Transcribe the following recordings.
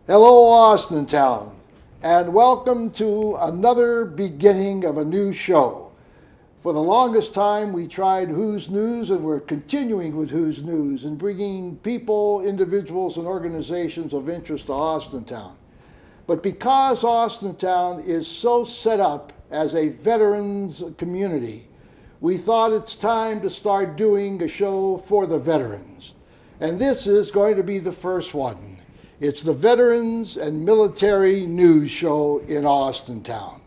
Hello, Austintown, and welcome to another beginning of a new show. For the longest time, we tried Who's News, and we're continuing with Who's News and bringing people, individuals, and organizations of interest to Austintown. But because Austintown is so set up as a veterans community, we thought it's time to start doing a show for the veterans. And this is going to be the first one. It's the Veterans and Military News Show in Austintown.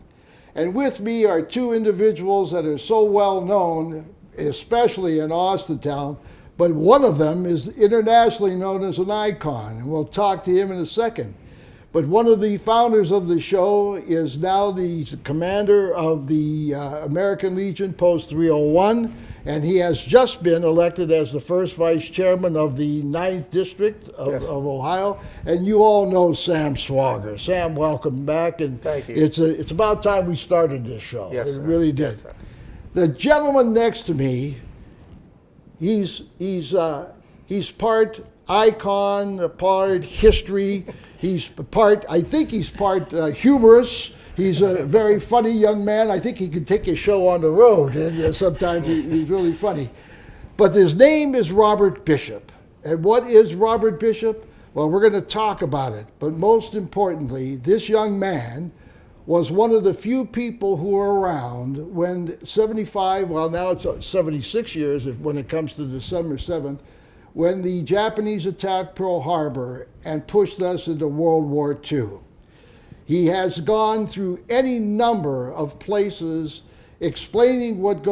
And with me are two individuals that are so well known, especially in Austintown, but one of them is internationally known as an icon, and we'll talk to him in a second. But one of the founders of the show is now the commander of the American Legion Post 301, and he has just been elected as the first vice chairman of the 9th District of Ohio. And you all know Sam Swager. Sam, welcome back. And thank you. It's about time we started this show. Yes, it sir. really did. Yes, sir. The gentleman next to me, he's part icon, part history. I think he's part humorous. He's a very funny young man. I think he can take his show on the road, and sometimes he's really funny. But his name is Robert Bishop. And what is Robert Bishop? Well, we're going to talk about it. But most importantly, this young man was one of the few people who were around when 75, well now it's 76 years when it comes to December 7th, when the Japanese attacked Pearl Harbor and pushed us into World War II. He has gone through any number of places explaining what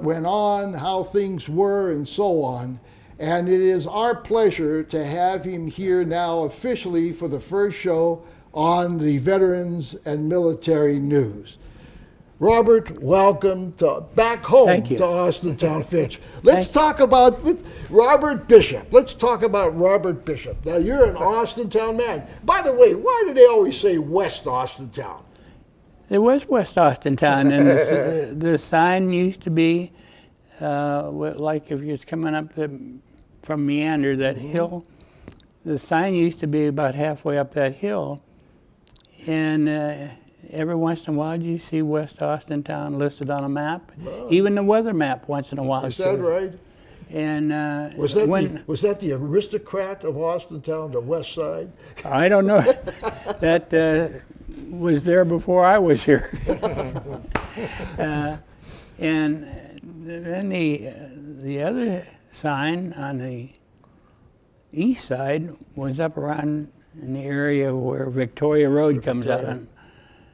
went on, how things were, and so on. And it is our pleasure to have him here now officially for the first show on the Veterans and Military News. Robert, welcome back home to Austintown, Fitch. Let's talk about Robert Bishop. Let's talk about Robert Bishop. Now, you're an Austintown man. By the way, why do they always say West Austintown? It was West Austintown, and the sign used to be like if you're coming up from Meander, that hill. The sign used to be about halfway up that hill, and every once in a while, you see West Austintown listed on a map. Oh. Even the weather map once in a while. Is that right? And was that the aristocrat of Austintown, the West Side? I don't know. That was there before I was here. And then the other sign on the east side was up around in the area where Victoria Road comes out on.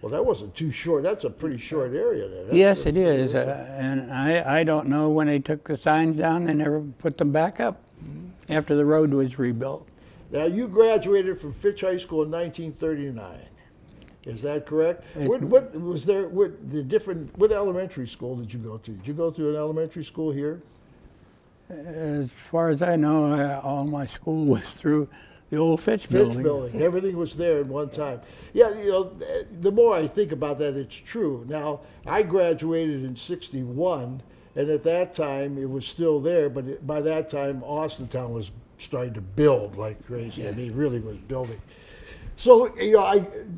Well, that wasn't too short. That's a pretty short area there. Yes, it is. And I don't know when they took the signs down, they never put them back up after the road was rebuilt. Now, you graduated from Fitch High School in 1939. Is that correct? What elementary school did you go to? Did you go to an elementary school here? As far as I know, all my school was through the old Fitch building. Everything was there at one time. Yeah, the more I think about that, it's true. Now, I graduated in '61, and at that time it was still there, but by that time Austintown was starting to build like crazy. Yeah. I mean, it really was building. So,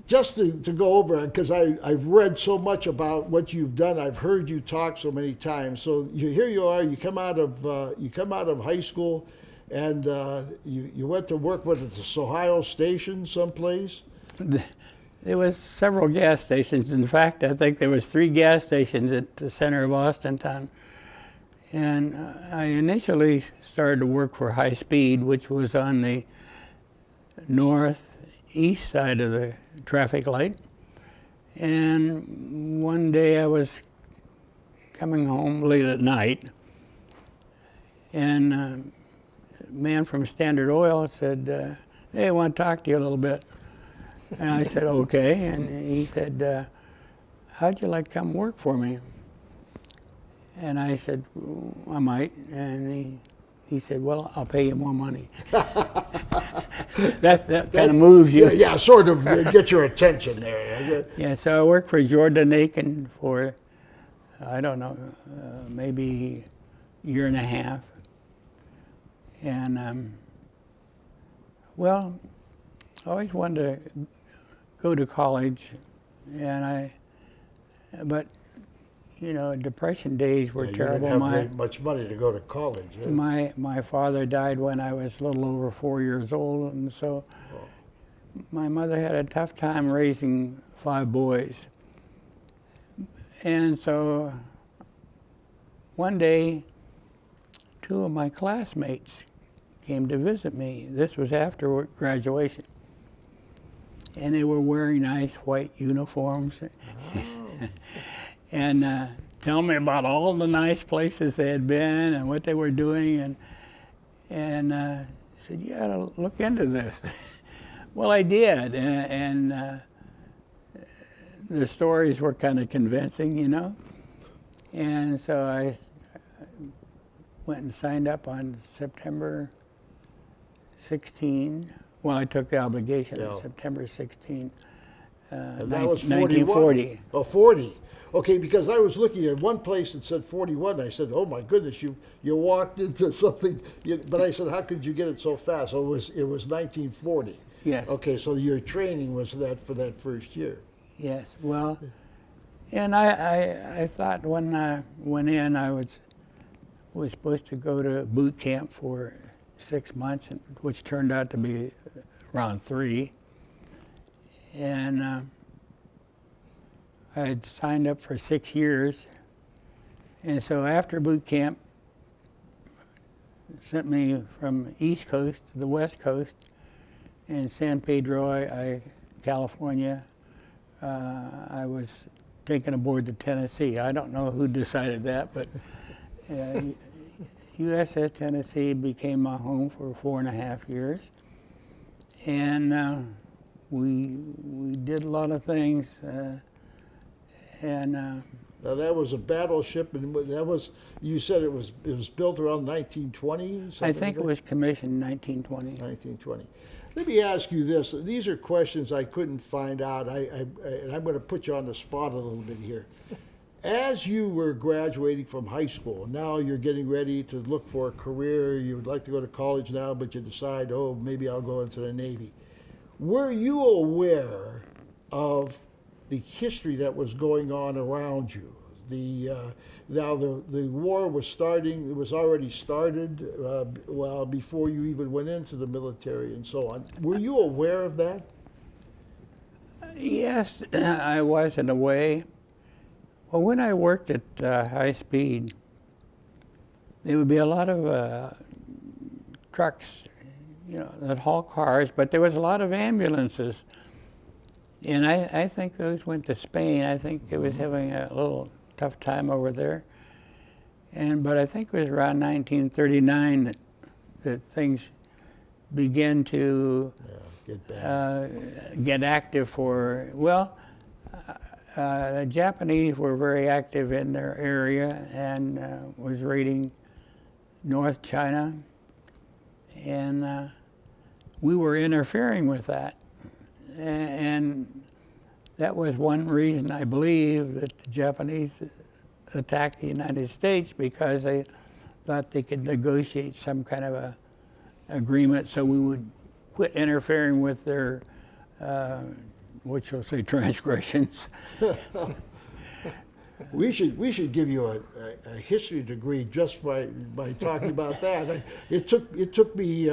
just to go over, because I've read so much about what you've done, I've heard you talk so many times. So here you are. You come out of high school. And you went to work with the Ohio Station someplace? There was several gas stations. In fact, I think there was 3 gas stations at the center of Austintown. And I initially started to work for High Speed, which was on the northeast side of the traffic light. And one day I was coming home late at night, and man from Standard Oil said, hey, I want to talk to you a little bit. And I said, okay. And he said, how'd you like to come work for me? And I said, I might. And he said, well, I'll pay you more money. that kind of moves you. Yeah, sort of get your attention there. Yeah, so I worked for Jordan Aiken for, I don't know, maybe a year and a half. And, well, always wanted to go to college, but you know, Depression days were Yeah, terrible. You didn't have very much money to go to college. Yeah. My father died when I was a little over 4 years old, and so my mother had a tough time raising 5 boys. And so one day, 2 of my classmates came to visit me. This was after graduation. And they were wearing nice white uniforms. Oh. And telling me about all the nice places they had been and what they were doing. And said, you ought to look into this. Well, I did. And the stories were kind of convincing, you know. And so I went and signed up on September 16. Well, I took the obligation on September 16, and that was 1940. Oh, 40. Okay, because I was looking at one place that said 41. I said, "Oh my goodness, you walked into something." But I said, "How could you get it so fast?" So it was 1940. Yes. Okay, so your training was for that first year. Yes. Well, and I thought when I went in, I was supposed to go to boot camp for 6 months, which turned out to be around 3. And I had signed up for 6 years. And so after boot camp, sent me from East Coast to the West Coast. In San Pedro, California, I was taken aboard the Tennessee. I don't know who decided that, but USS Tennessee became my home for 4.5 years. And we did a lot of things. Now that was a battleship, and that was, you said it was built around 1920? I think it was commissioned in 1920. 1920. Let me ask you this. These are questions I couldn't find out, and I'm going to put you on the spot a little bit here. As you were graduating from high school, now you're getting ready to look for a career, you would like to go to college now, but you decide, oh, maybe I'll go into the Navy. Were you aware of the history that was going on around you? Now the war was starting, it was already started well before you even went into the military and so on. Were you aware of that? Yes, I was in a way. Well, when I worked at high speed, there would be a lot of trucks, you know, that haul cars, but there was a lot of ambulances. And I think those went to Spain. I think it was having a little tough time over there. But I think it was around 1939 that things began to get active for, well, the Japanese were very active in their area and was raiding North China. And we were interfering with that. And that was one reason, I believe, that the Japanese attacked the United States, because they thought they could negotiate some kind of a agreement so we would quit interfering with their, what shall I say, transgressions. We should give you a history degree just by talking about that. It took me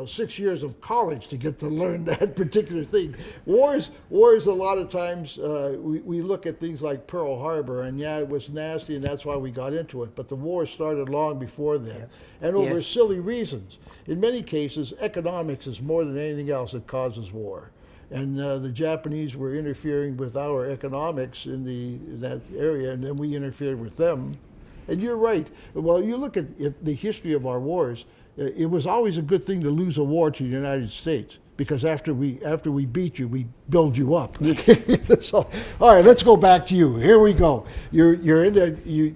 6 years of college to get to learn that particular thing. Wars a lot of times we look at things like Pearl Harbor, and yeah, it was nasty, and that's why we got into it. But the war started long before then, yes. And over silly reasons. In many cases, economics is more than anything else that causes war. And the Japanese were interfering with our economics in that area, and then we interfered with them. And you're right. Well, you look at the history of our wars, it was always a good thing to lose a war to the United States, because after we beat you, we build you up. So, all right, let's go back to you. Here we go. You're into you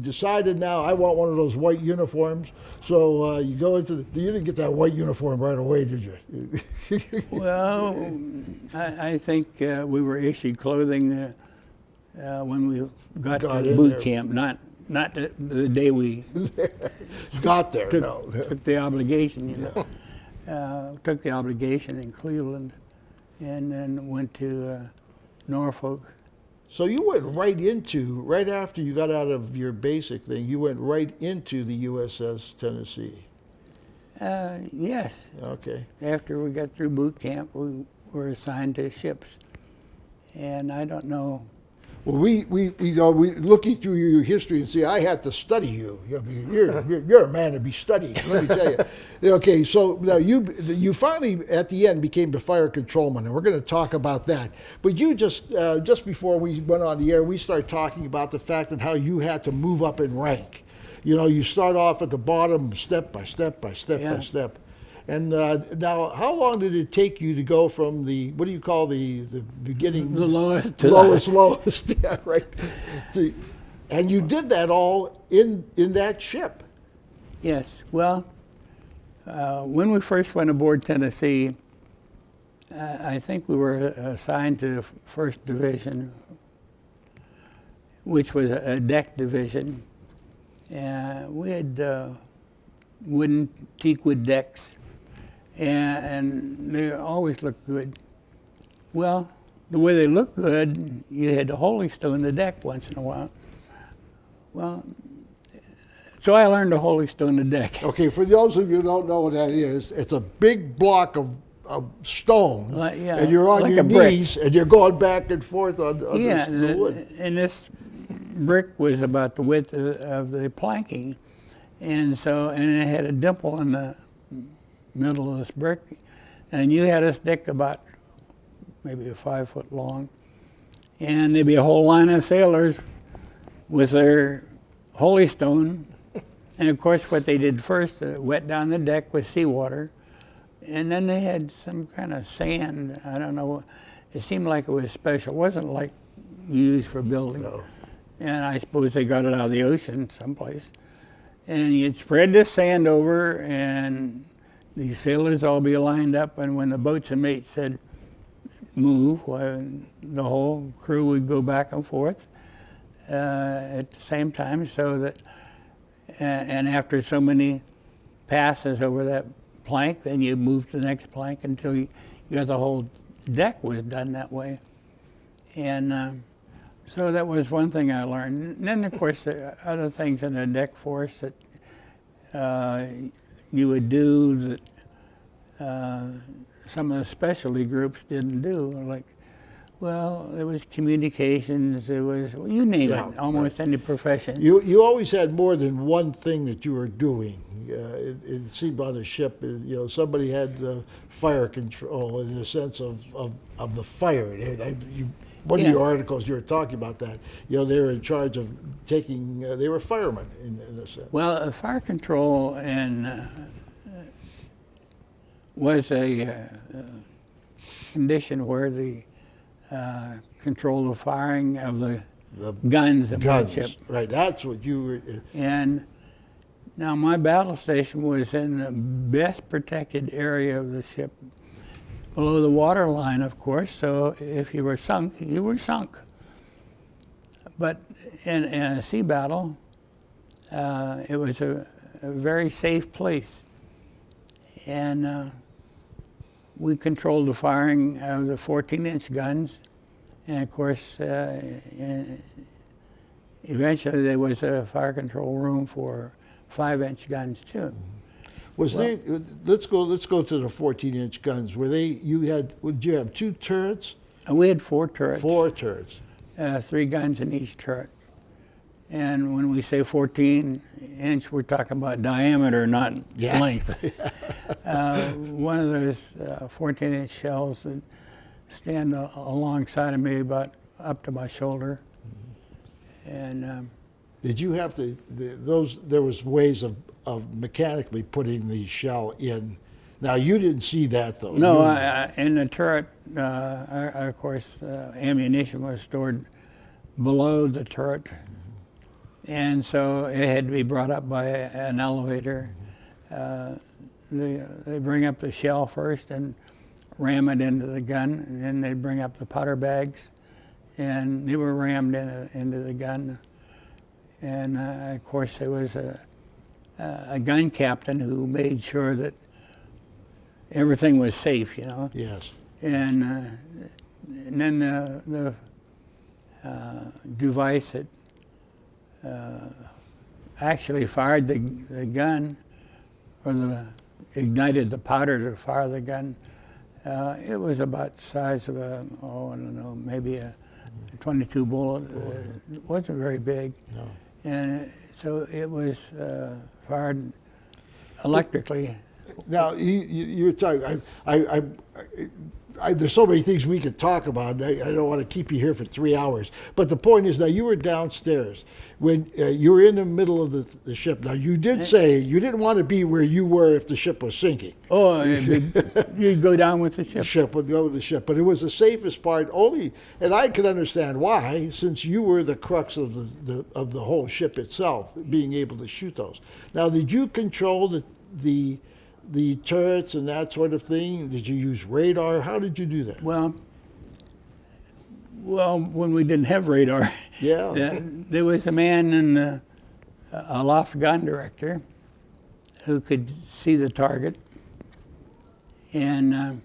decided now, I want one of those white uniforms. So you go into you didn't get that white uniform right away, did you? Well, I think we were issued clothing when we got to boot camp, not the day we got there. took the obligation, you know. took the obligation in Cleveland, and then went to Norfolk. So you went right after you got out of your basic thing, you went right into the USS Tennessee. Yes. Okay. After we got through boot camp, we were assigned to ships. And I don't know. Well, we looking through your history and see, I had to study you. You're a man to be studied. Let me tell you. Okay, so now you finally at the end became the fire controlman, and we're going to talk about that. But you just before we went on the air, we started talking about the fact of how you had to move up in rank. You know, you start off at the bottom, step by step by step by step. And now, how long did it take you to go from the, what do you call the beginning? The lowest to lowest, yeah, right. See, and you did that all in that ship. Yes. Well, when we first went aboard Tennessee, I think we were assigned to 1st Division, which was a deck division. We had wooden teakwood decks. And they always looked good. Well, the way they looked good, you had to holystone the deck once in a while. Well, so I learned to holystone the deck. Okay, for those of you who don't know what that is, it's a big block of stone, and you're on your knees, and you're going back and forth on this wood. And this brick was about the width of the planking, and it had a dimple in the middle of this brick, and you had a stick about maybe 5 foot long, and there'd be a whole line of sailors with their holystone, and of course what they did first, wet down the deck with seawater, and then they had some kind of sand, I don't know, it seemed like it was special, it wasn't like used for building. No. And I suppose they got it out of the ocean someplace, and you'd spread this sand over, and these sailors all be lined up, and when the boatswain mate said, move, the whole crew would go back and forth at the same time, so that, and after so many passes over that plank, then you move to the next plank until you got the whole deck was done that way. And so that was one thing I learned. And then, of course, there are other things in the deck force that you would do that some of the specialty groups didn't do. Like, well, there was communications, there was, you name it, almost any profession. You always had more than one thing that you were doing. It seemed on a ship, somebody had the fire control in the sense of the fire. One of your articles, you were talking about that. They were in charge of taking, they were firemen in a sense. Well, fire control was a condition where the control the firing of the guns aboard the ship. Right, that's what you were. And now my battle station was in the best protected area of the ship, below the water line, of course, so if you were sunk, you were sunk. But in a sea battle, it was a very safe place. And we controlled the firing of the 14-inch guns. And of course, eventually there was a fire control room for 5-inch guns too. Let's go to the 14-inch guns. Did you have 2 turrets? We had 4 turrets. 4 turrets. 3 guns in each turret. And when we say 14-inch, we're talking about diameter, not length. One of those 14-inch shells would stand alongside of me about up to my shoulder. And did you have to, there was ways of mechanically putting the shell in. Now, you didn't see that, though. No, in the turret, of course, ammunition was stored below the turret. And so it had to be brought up by an elevator. They bring up the shell first and ram it into the gun, and then they bring up the powder bags, and they were rammed into the gun. And of course, there was a gun captain who made sure that everything was safe, you know. Yes. And then the device that actually fired the gun, or ignited the powder to fire the gun, it was about the size of I don't know, maybe a 22 bullet. It wasn't very big. No. And so it was fired electrically. Now you're talking. There's so many things we could talk about. I don't want to keep you here for 3 hours. But the point is, now you were downstairs when you were in the middle of the ship. Now you did say you didn't want to be where you were if the ship was sinking. Oh, you'd go down with the The ship. ship would go with the ship, but it was the safest part only, and I can understand why, since you were the crux of the whole ship itself, being able to shoot those. Now, did you control the turrets and that sort of thing? Did you use radar? How did you do that? Well, when we didn't have radar, Yeah. there was a man in a aloft gun director who could see the target, and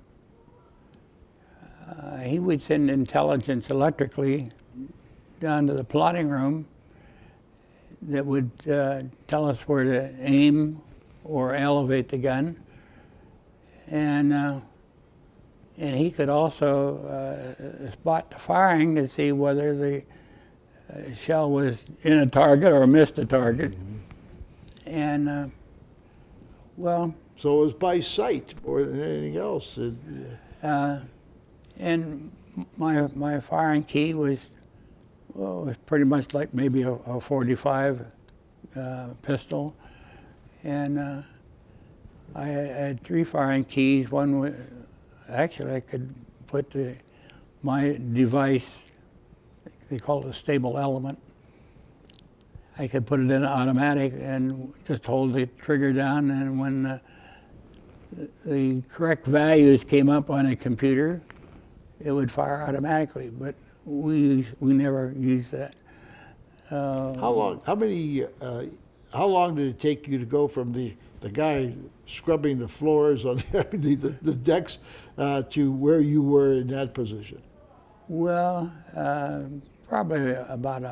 he would send intelligence electrically down to the plotting room that would tell us where to aim or elevate the gun, and he could also spot the firing to see whether the shell was in a target or missed a target. And well, So it was by sight more than anything else. and my firing key was pretty much like maybe a .45 pistol, and I had 3 firing keys. One actually I could put my device, they call it a stable element. I could put it in automatic and just hold the trigger down, and when the correct values came up on a computer, it would fire automatically. But we never used that. How long? How long did it take you to go from the guy scrubbing the floors on the decks to where you were in that position? Well, probably about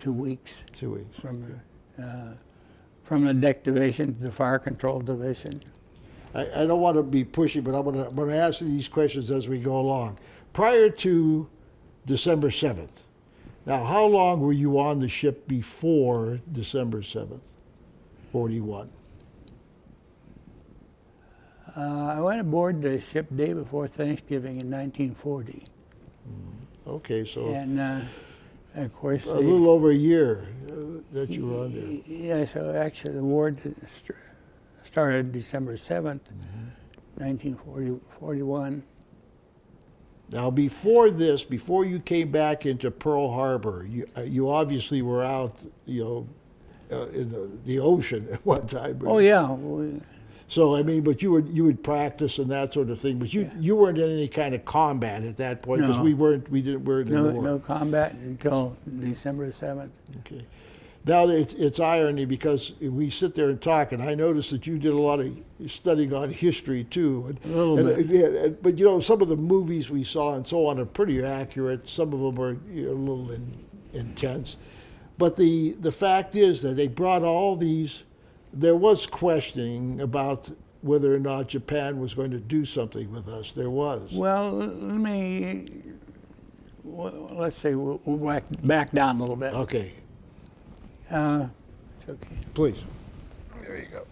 2 weeks 2 weeks. from the deck division to the fire control division. I don't want to be pushy, but I'm going to ask you these questions as we go along. Prior to December 7th, now how long were you on the ship before December 7th, 41? I went aboard the ship day before Thanksgiving in 1940, Okay, so and of course a little over a year that you were on there. Yeah, so actually the war started December 7th, 1941. Now, before this, before you came back into Pearl Harbor, you obviously were out, in the ocean at one time. Oh yeah, So I mean, but you would practice and that sort of thing. But you weren't in any kind of combat at that point because No. we weren't in the war. no combat until December 7th. Okay. Now it's irony because we sit there and talk, and I noticed that you did a lot of studying on history too. A little bit. But some of the movies we saw and so on are pretty accurate. Some of them are a little intense. But the fact is that they brought all these. There was questioning about whether or not Japan was going to do something with us. There was. Well, let's say we'll back down a little bit. Okay. It's okay. Please. There you go.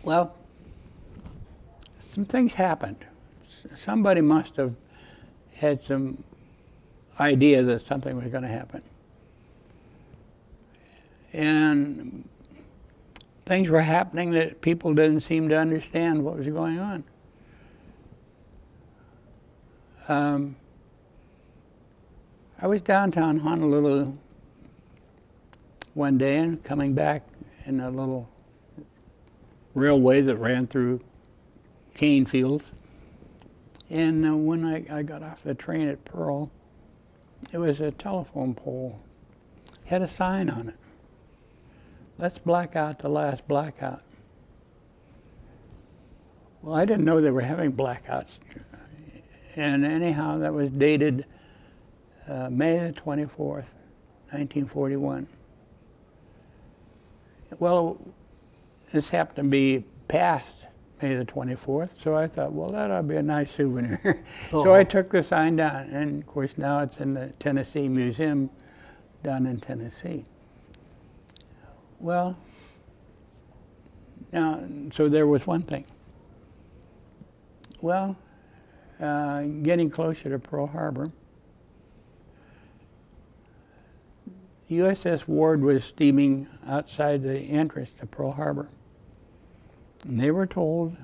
Well, some things happened. Somebody must have had some idea that something was going to happen. And things were happening that people didn't seem to understand what was going on. I was downtown Honolulu one day and coming back in a little railway that ran through cane fields. And when I got off the train at Pearl, it was a telephone pole had a sign on it. Let's black out the last blackout. Well, I didn't know they were having blackouts. And anyhow, that was dated May the 24th, 1941. Well, this happened to be past May the 24th, so I thought, well, that ought to be a nice souvenir. So I took the sign down, and of course now it's in the Tennessee Museum down in Tennessee. Well, now, so there was one thing. Well, getting closer to Pearl Harbor, USS Ward was steaming outside the entrance to Pearl Harbor. And they were told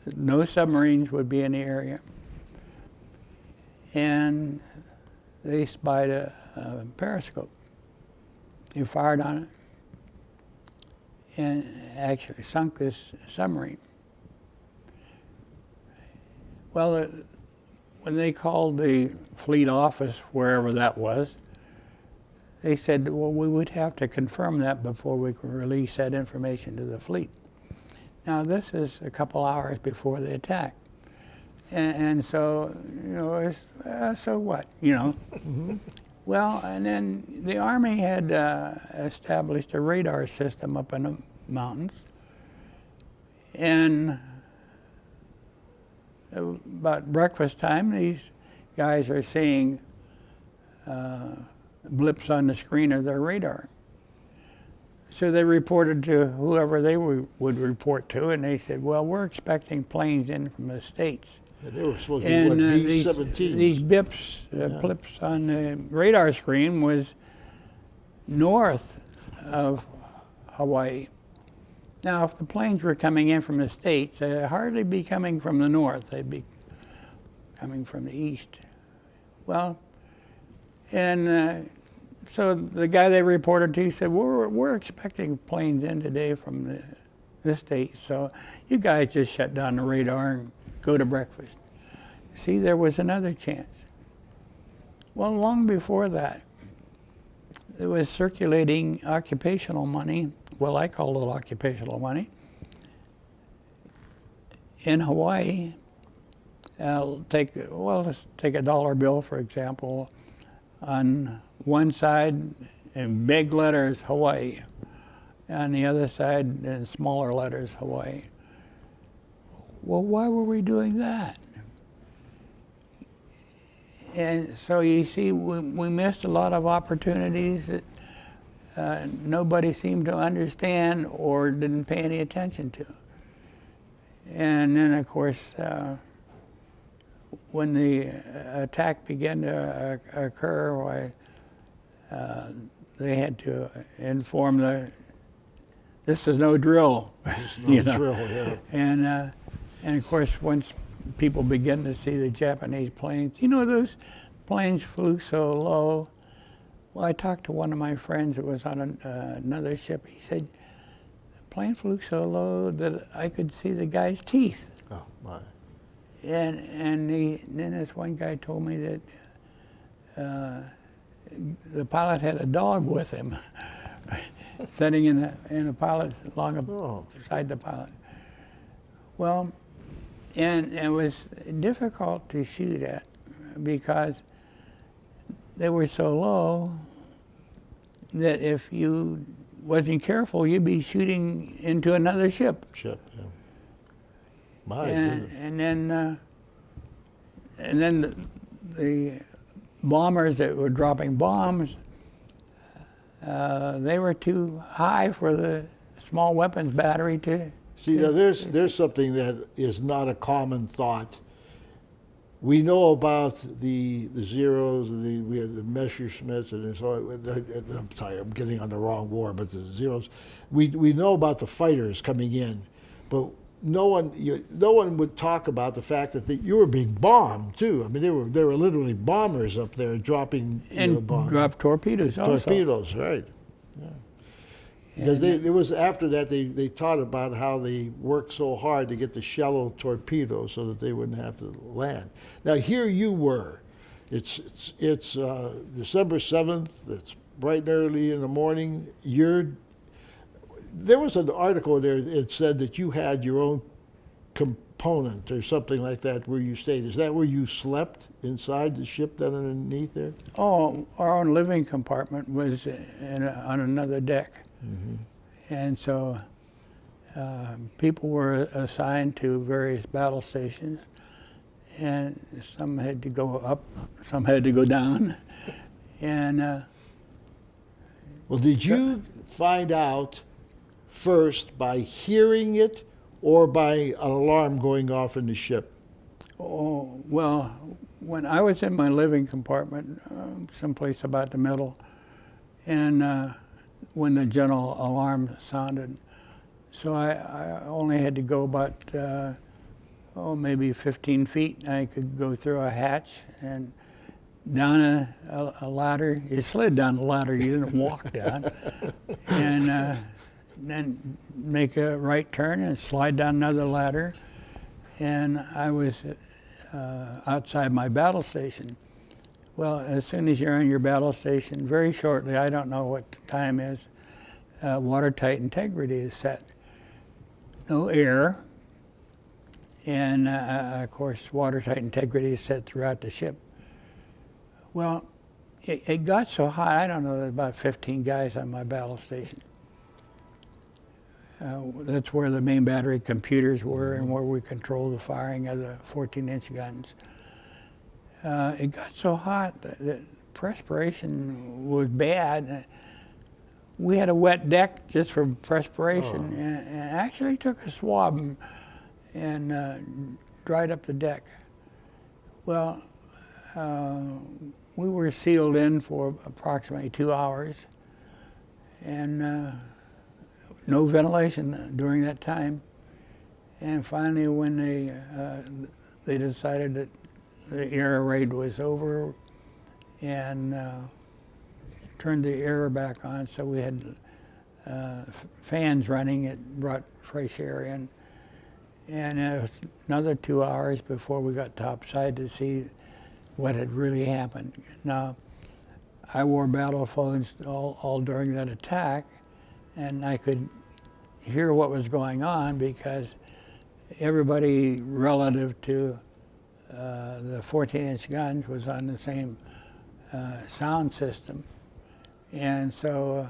that no submarines would be in the area. And they spied a periscope. They fired on it and actually sunk this submarine. Well, when they called the fleet office, wherever that was, they said, well, we would have to confirm that before we could release that information to the fleet. Now, this is a couple hours before the attack. And so, you know, it's, so what, you know? Mm-hmm. Well, and then the Army had established a radar system up in the mountains. And about breakfast time, these guys are seeing blips on the screen of their radar. So they reported to whoever they would report to, and they said, well, we're expecting planes in from the States. Yeah, they were supposed to be, what, B-17s? These blips on the radar screen was north of Hawaii. Now, if the planes were coming in from the States, they'd hardly be coming from the north. They'd be coming from the east. Well, and so the guy they reported to said, we're expecting planes in today from the States, so you guys just shut down the radar and go to breakfast. See, there was another chance. Well, long before that, there was circulating occupational money. Well, I call it occupational money. In Hawaii, let's take a dollar bill, for example. On one side, in big letters, Hawaii. On the other side, in smaller letters, Hawaii. Well, why were we doing that? And so you see, we missed a lot of opportunities that nobody seemed to understand or didn't pay any attention to. And then, of course, when the attack began to occur, they had to inform this is no drill. This is no drill, yeah. And of course, once people begin to see the Japanese planes, you know, those planes flew so low. Well, I talked to one of my friends that was on another ship. He said, the plane flew so low that I could see the guy's teeth. Oh, my. And then this one guy told me that the pilot had a dog with him, sitting in a pilot beside the pilot. Well, and it was difficult to shoot at because they were so low that if you wasn't careful, you'd be shooting into another ship. Yeah. My goodness. And then the bombers that were dropping bombs, they were too high for the small weapons battery to. See, now there's something that is not a common thought. We know about the Zeros, we had the Messerschmitts, and so I'm sorry, I'm getting on the wrong war, but the Zeros. We know about the fighters coming in, but no one would talk about the fact that you were being bombed too. I mean, there were literally bombers up there dropping bombs. Drop torpedoes also. Torpedoes, right? Yeah. Because it was after that they taught about how they worked so hard to get the shallow torpedoes so that they wouldn't have to land. Now here you were It's December 7th. It's bright and early in the morning. There was an article there that said that you had your own component or something like that where you stayed. Is that where you slept inside the ship down underneath there? Oh, our own living compartment was on another deck. And so people were assigned to various battle stations, and some had to go up, some had to go down. And Well, did you find out first by hearing it or by an alarm going off in the ship? oh, well, when I was in my living compartment, someplace about the middle, and when the general alarm sounded, so I only had to go about, maybe 15 feet. I could go through a hatch and down a ladder. You slid down the ladder, you didn't walk down. And then make a right turn and slide down another ladder. And I was outside my battle station. Well, as soon as you're on your battle station, very shortly, I don't know what the time is, watertight integrity is set. No air. And of course, watertight integrity is set throughout the ship. Well, it got so hot, I don't know, there's about 15 guys on my battle station. That's where the main battery computers were and where we control the firing of the 14-inch guns. It got so hot that perspiration was bad. We had a wet deck just for perspiration, and actually took a swab and dried up the deck. Well, we were sealed in for approximately 2 hours, and no ventilation during that time. And finally, when they decided that the air raid was over, and turned the air back on, so we had fans running. It brought fresh air in. And it was another 2 hours before we got topside to see what had really happened. Now, I wore battle phones all during that attack, and I could hear what was going on because everybody relative to the 14-inch guns was on the same sound system. And so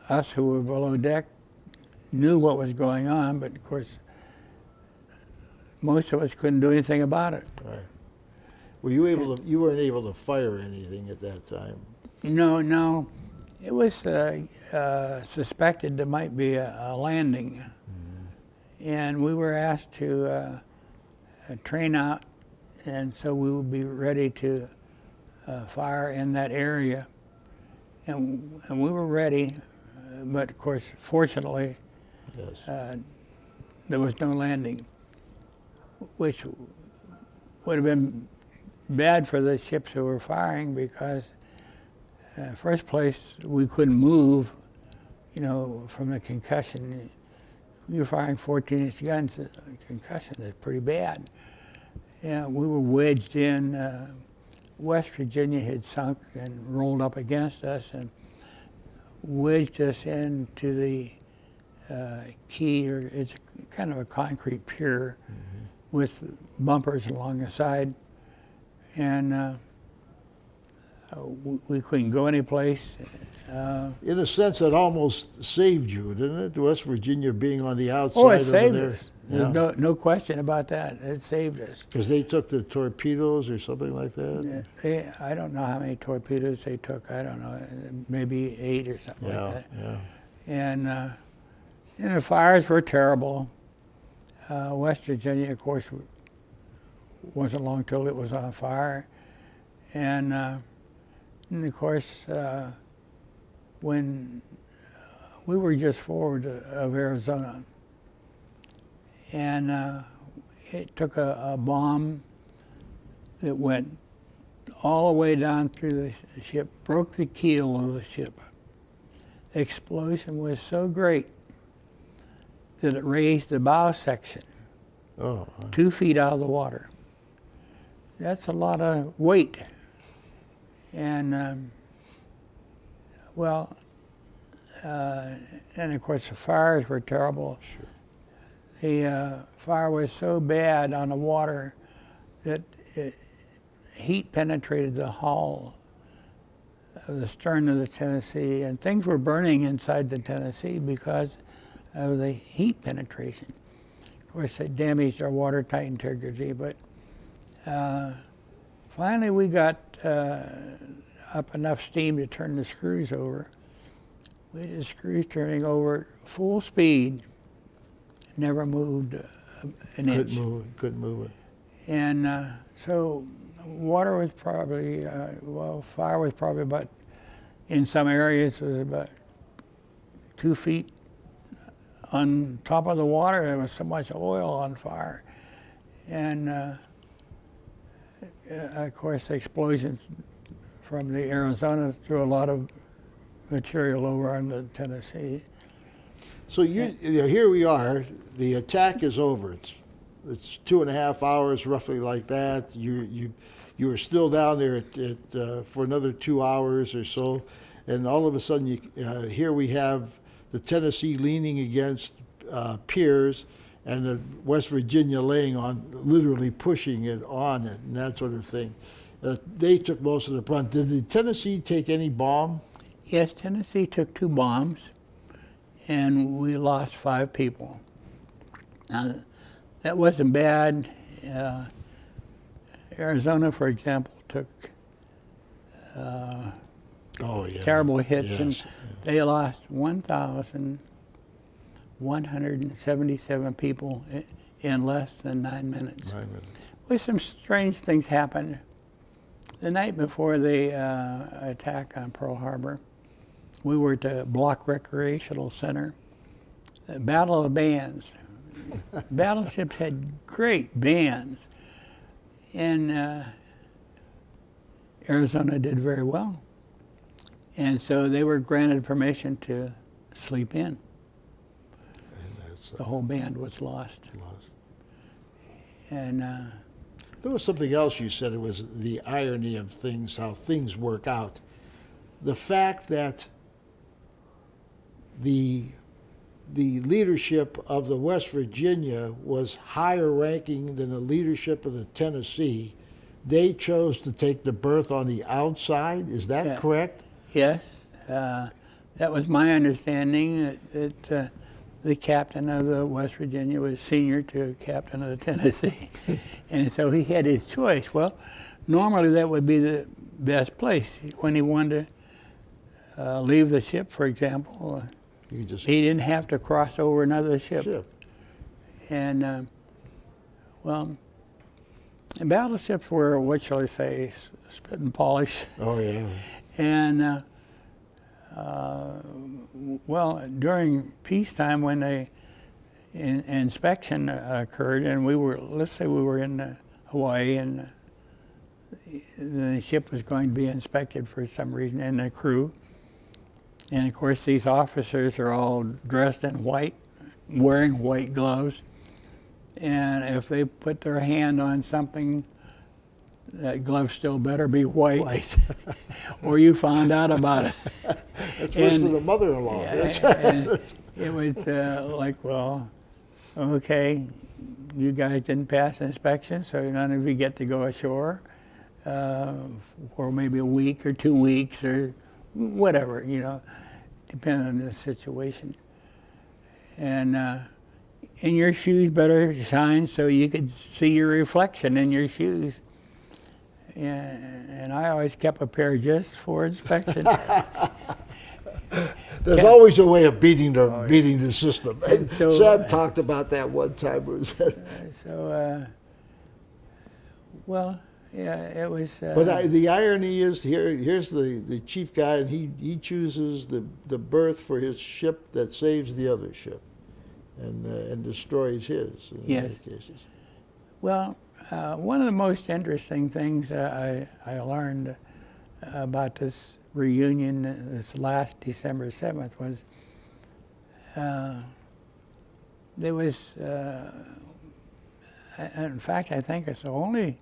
us who were below deck knew what was going on, but of course, most of us couldn't do anything about it. Right. Were you able to? You weren't able to fire anything at that time. No. It was suspected there might be a landing, and we were asked to train out, and so we would be ready to fire in that area. And we were ready, but of course, fortunately, Yes. there was no landing, which would have been bad for the ships who were firing because, first place, we couldn't move, from the concussion. We were firing 14-inch guns. The concussion is pretty bad. And we were wedged in. West Virginia had sunk and rolled up against us and wedged us into the quay, or it's kind of a concrete pier with bumpers along the side. And we couldn't go anyplace. In a sense, that almost saved you, didn't it? West Virginia being on the outside Oh, it over saved there. us. There's no question about that. It saved us. Because they took the torpedoes or something like that. I don't know how many torpedoes they took. I don't know, maybe 8 or something like that. Yeah. And the fires were terrible. West Virginia, of course, wasn't long till it was on fire. And of course, when we were just forward of Arizona, and it took a bomb that went all the way down through the ship, broke the keel of the ship. The explosion was so great that it raised the bow section 2 feet out of the water. that's a lot of weight. And, and of course the fires were terrible. Sure. The fire was so bad on the water that heat penetrated the hull of the stern of the Tennessee, and things were burning inside the Tennessee because of the heat penetration. Of course, it damaged our watertight integrity, but finally we got up enough steam to turn the screws over. We had the screws turning over full speed, never moved an inch. Couldn't move it. And so water was probably, fire was probably about, in some areas, was about 2 feet on top of the water. There was so much oil on fire. And of course, the explosions from the Arizona threw a lot of material over on the Tennessee. So here we are. The attack is over. It's 2.5 hours, roughly like that. You were still down there for another 2 hours or so, and all of a sudden, here we have the Tennessee leaning against piers, and the West Virginia laying on, literally pushing it on it, and that sort of thing. They took most of the brunt. Did the Tennessee take any bomb? Yes, Tennessee took 2 bombs, and we lost 5 people. Now, that wasn't bad. Arizona, for example, took terrible hits, yes. and they lost 1,177 people in less than 9 minutes. 9 minutes. Well, some strange things happened. The night before the attack on Pearl Harbor, we were at the Block Recreational Center, the Battle of Bands. Battleships had great bands, and Arizona did very well. And so they were granted permission to sleep in. And that's, The whole band was lost. And there was something else you said. It was the irony of things, how things work out. The fact that the leadership of the West Virginia was higher ranking than the leadership of the Tennessee. They chose to take the berth on the outside. Is that correct? yes, that was my understanding, that the captain of the West Virginia was senior to captain of the Tennessee. And so he had his choice. Well, normally that would be the best place. When he wanted to leave the ship, for example, You just he didn't have to cross over another ship. And, battleships were, what shall I say, spit and polish. Oh yeah. And, during peacetime, when the inspection occurred, and let's say we were in Hawaii, and the ship was going to be inspected for some reason, and the crew. And of course, these officers are all dressed in white, wearing white gloves. And if they put their hand on something, that glove still better be white. Or you found out about it. That's worse than a mother-in-law. And it was like, well, okay, you guys didn't pass inspection, so none of you get to go ashore for maybe a week or 2 weeks or whatever, depending on the situation. And your shoes better shine so you could see your reflection in your shoes. And I always kept a pair just for inspection. There's always a way of beating the system. So, Sam talked about that one time. It was. But the irony is, here's the chief guy, and he chooses the berth for his ship that saves the other ship, and destroys his. In Yes. many cases. Well, one of the most interesting things I learned about this reunion, this last December 7th, was there was, in fact, I think it's the only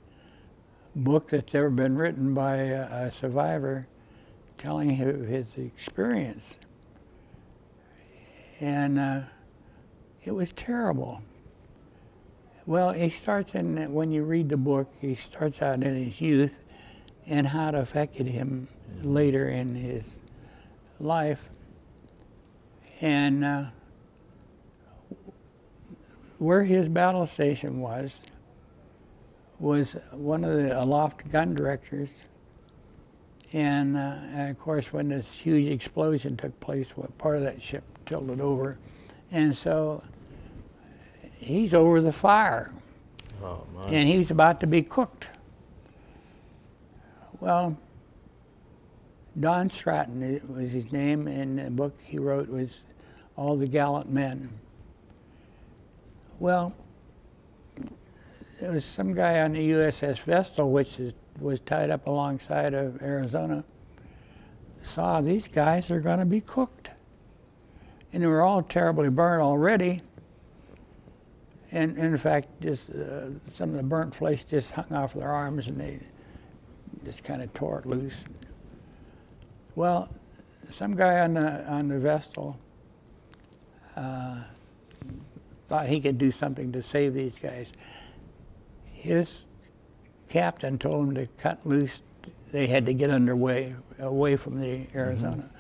book that's ever been written by a survivor telling his experience. And it was terrible. Well, he starts when you read the book, he starts out in his youth and how it affected him later in his life. And where his battle station was one of the aloft gun directors. And of course, when this huge explosion took place, part of that ship tilted over. And so he's over the fire. Oh, my. And he was about to be cooked. Well, Don Stratton was his name, and the book he wrote was All the Gallant Men. Well, there was some guy on the USS Vestal, which was tied up alongside of Arizona, saw these guys are going to be cooked. And they were all terribly burned already. And in fact, just some of the burnt flesh just hung off their arms, and they just kind of tore it loose. Well, some guy on the Vestal thought he could do something to save these guys. His captain told him to cut loose. They had to get away from the Arizona. Mm-hmm.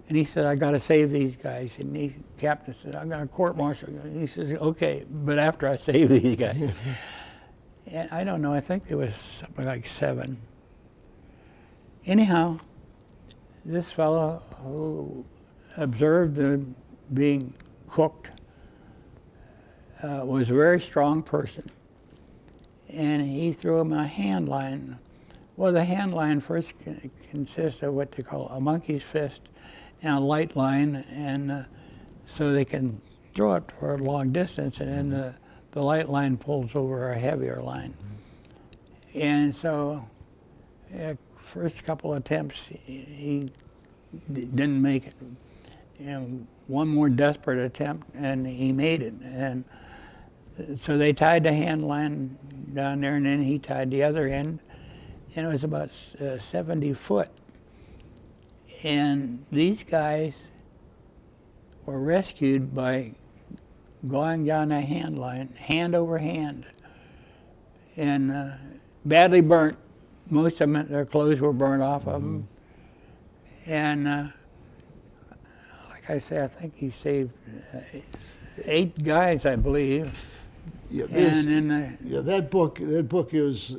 And he said, I got to save these guys. And the captain said, I'm going to court-martial you. And he says, okay, but after I save these guys. And I don't know, I think there was something like 7. Anyhow, this fellow who observed them being cooked was a very strong person. And he threw him a hand line. Well, the hand line first consists of what they call a monkey's fist and a light line, and so they can throw it for a long distance, and then the light line pulls over a heavier line. And so, first couple attempts, he didn't make it. And one more desperate attempt, and he made it. And so they tied the hand line down there, and then he tied the other end, and it was about 70 foot. And these guys were rescued by going down a hand line, hand over hand, and badly burnt. Most of them, their clothes were burned off of them. And like I say, I think he saved 8 guys, I believe. Yeah, that book is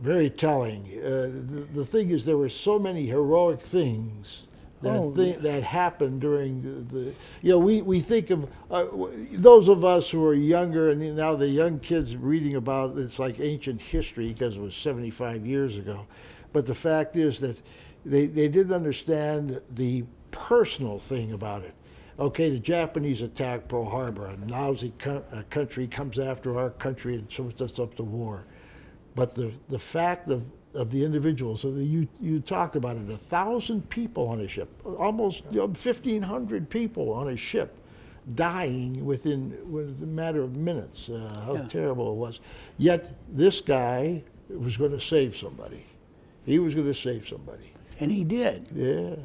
very telling. The thing is, there were so many heroic things that happened during we think of those of us who are younger, and now the young kids reading about it's like ancient history because it was 75 years ago. But the fact is that they didn't understand the personal thing about it. Okay, the Japanese attacked Pearl Harbor, a lousy country comes after our country and shows us up to war. But the fact of the individuals, so you talked about it, 1,000 people on a ship, almost 1,500 people on a ship, dying within a matter of minutes. How terrible it was. Yet this guy was going to save somebody. He was going to save somebody. And he did. Yeah.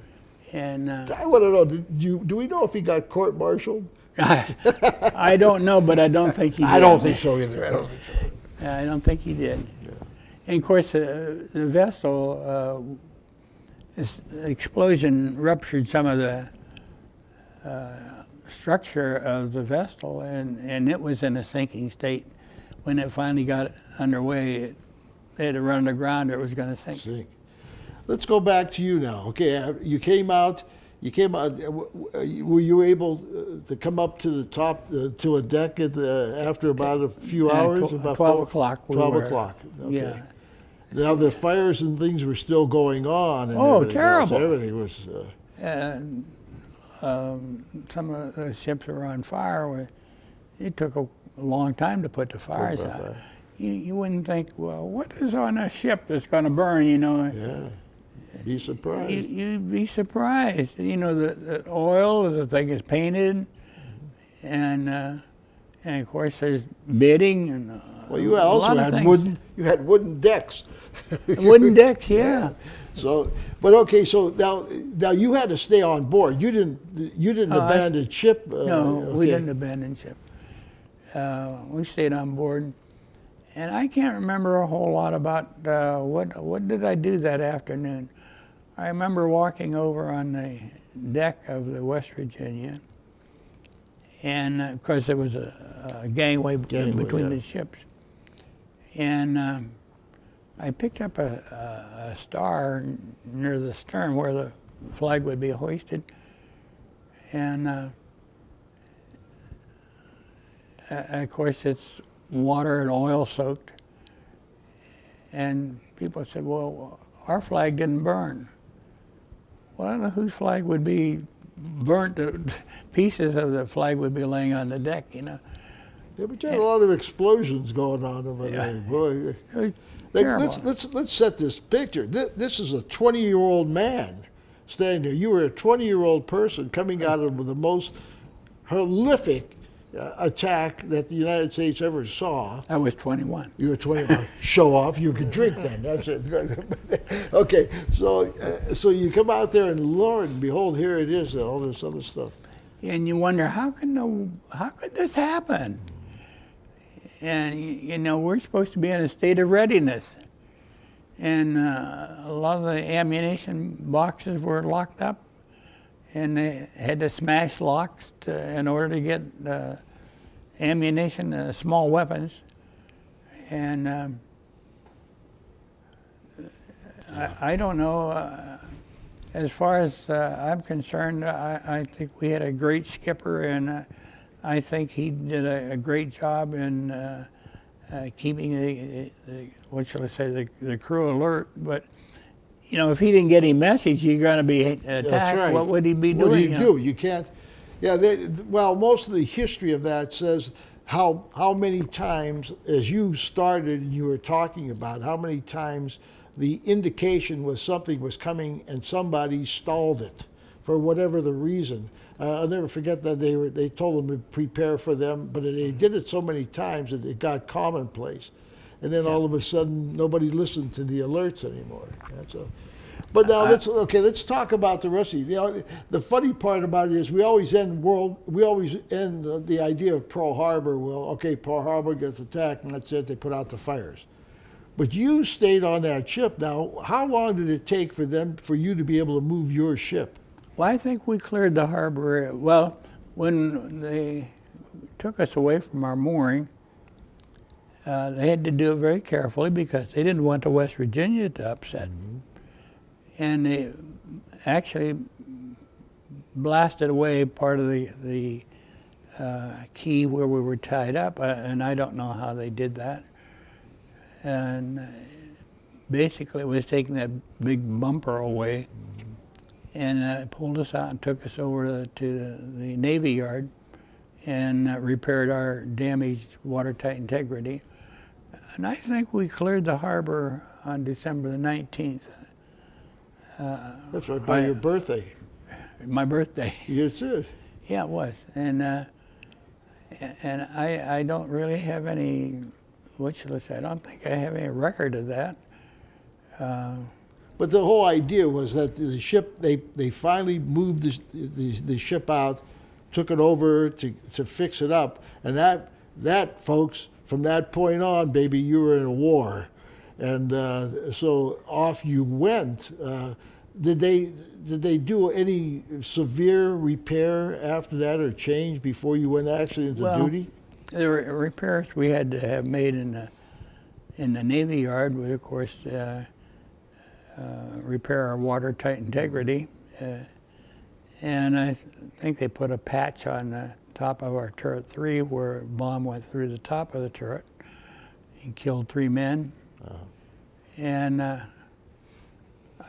And I want to know, do we know if he got court-martialed? I don't know, but I don't think he did. I don't think so either. I don't think so. I don't think he did. Yeah. And of course, the Vestal explosion ruptured some of the structure of the Vestal, and it was in a sinking state. When it finally got underway, they had to run underground or it was going to sink. Let's go back to you now. Okay, you came out. Were you able to come up to the top, to a deck after about a few hours? About 12 o'clock. 12 o'clock. Okay. Yeah. Now the fires and things were still going on. And terrible! Everything was. Some of the ships were on fire. It took a long time to put the fires out. You wouldn't think, well, what is on a ship that's going to burn? Yeah. Be surprised. You'd be surprised. The oil, the thing is painted, and And of course, there's bidding and Well, you a also lot of had things. wooden decks. Wooden decks, yeah. So, but okay, so now you had to stay on board. You didn't Oh, abandon ship. No, we okay. didn't abandon ship. We stayed on board, and I can't remember a whole lot about what did I do that afternoon. I remember walking over on the deck of the West Virginia, and of course there was a gangway between yeah. the ships, and I picked up a star near the stern where the flag would be hoisted, and of course it's water and oil soaked, and people said, well, our flag didn't burn. Well, I don't know whose flag would be burnt. Pieces of the flag would be laying on the deck, you know. Yeah, but you had a lot of explosions going on over there, boy. It was Like, terrible. let's set this picture. This is a 20-year-old man standing there. You were a 20-year-old person coming out of the most horrific attack that the United States ever saw. I was 21. You were 21. Show off. You could drink then. That's it. Okay. So you come out there and Lord and behold, here it is. All this other stuff. And you wonder, how could this happen? And you know, we're supposed to be in a state of readiness. And a lot of the ammunition boxes were locked up, and they had to smash locks in order to get ammunition, small weapons. And I don't know. As far as I'm concerned, I think we had a great skipper, and I think he did a great job in keeping the what shall I say, the crew alert. But you know, if he didn't get any message, you're going to be attacked. That's right. What would he be doing? What do you know? do? You can't. Yeah. Well, most of the history of that says how many times, as you started and you were talking about, how many times the indication was something was coming and somebody stalled it for whatever the reason. I'll never forget that they told them to prepare for them, but they did it so many times that it got commonplace. And then all of a sudden, nobody listened to the alerts anymore. But now let's talk about the rest of it. You know, the funny part about it is we always end the idea of Pearl Harbor. Well, okay, Pearl Harbor gets attacked, and that's it. They put out the fires. But you stayed on that ship. Now, how long did it take for you to be able to move your ship? Well, I think we cleared the harbor. Well, when they took us away from our mooring, they had to do it very carefully because they didn't want the West Virginia to upset. Mm-hmm. And they actually blasted away part of the key where we were tied up, and I don't know how they did that. And basically it was taking that big bumper away, and pulled us out and took us over to the Navy Yard and repaired our damaged watertight integrity. And I think we cleared the harbor on December the 19th. That's right, by your birthday. My birthday. Yes, it. Yeah, it was. And I don't really have any, what should I say, I don't think I have any record of that. But the whole idea was that the ship, they finally moved the ship out, took it over to fix it up, and that folks, from that point on, baby, you were in a war, and so off you went. Did they do any severe repair after that or change before you went actually into duty? The repairs we had to have made in the Navy Yard would, of course, repair our watertight integrity. And I think they put a patch on the top of our turret 3 where a bomb went through the top of the turret and killed 3 men. And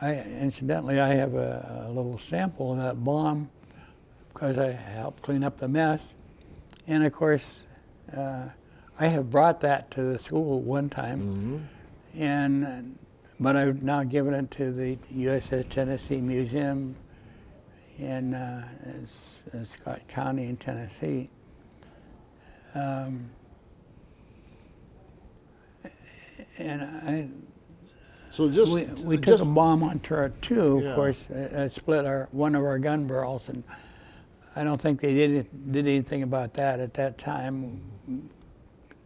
incidentally, I have a little sample of that bomb because I helped clean up the mess. And of course, I have brought that to the school one time, but I've now given it to the USS Tennessee Museum in Scott County in Tennessee. And So just we took just a bomb on turret too. Yeah. Of course, it split one of our gun barrels, and I don't think they did anything about that at that time.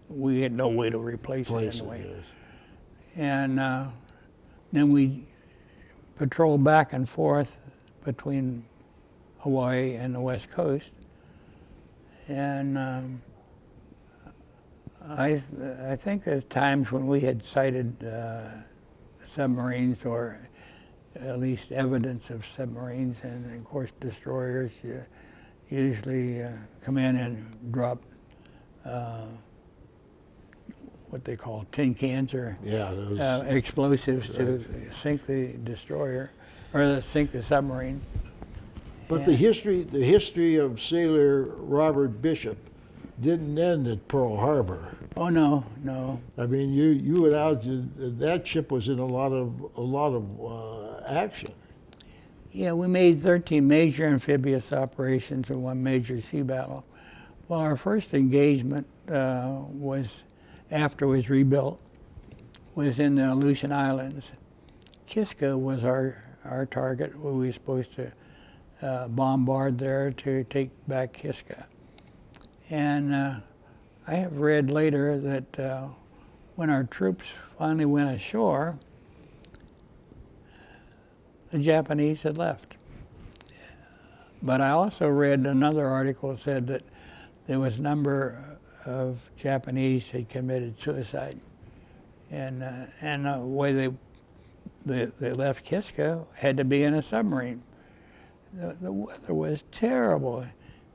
We had no way to replace place it anyway. it is. And then we patrolled back and forth between Hawaii and the West Coast. And I think there's times when we had sighted submarines, or at least evidence of submarines, and of course destroyers usually come in and drop what they call tin cans, or Yeah, those, explosives to sink the destroyer, or sink the submarine. but the history of Sailor Robert Bishop didn't end at Pearl Harbor. Oh no, no. I mean, you went out. That ship was in a lot of action. Yeah, we made 13 major amphibious operations and 1 major sea battle. Well, our first engagement was, after it was rebuilt, was in the Aleutian Islands. Kiska was our target. We were supposed to bombard there to take back Kiska. And I have read later that when our troops finally went ashore, the Japanese had left. But I also read another article that said that there was a number of Japanese had committed suicide. And the way they left Kiska had to be in a submarine. The weather was terrible.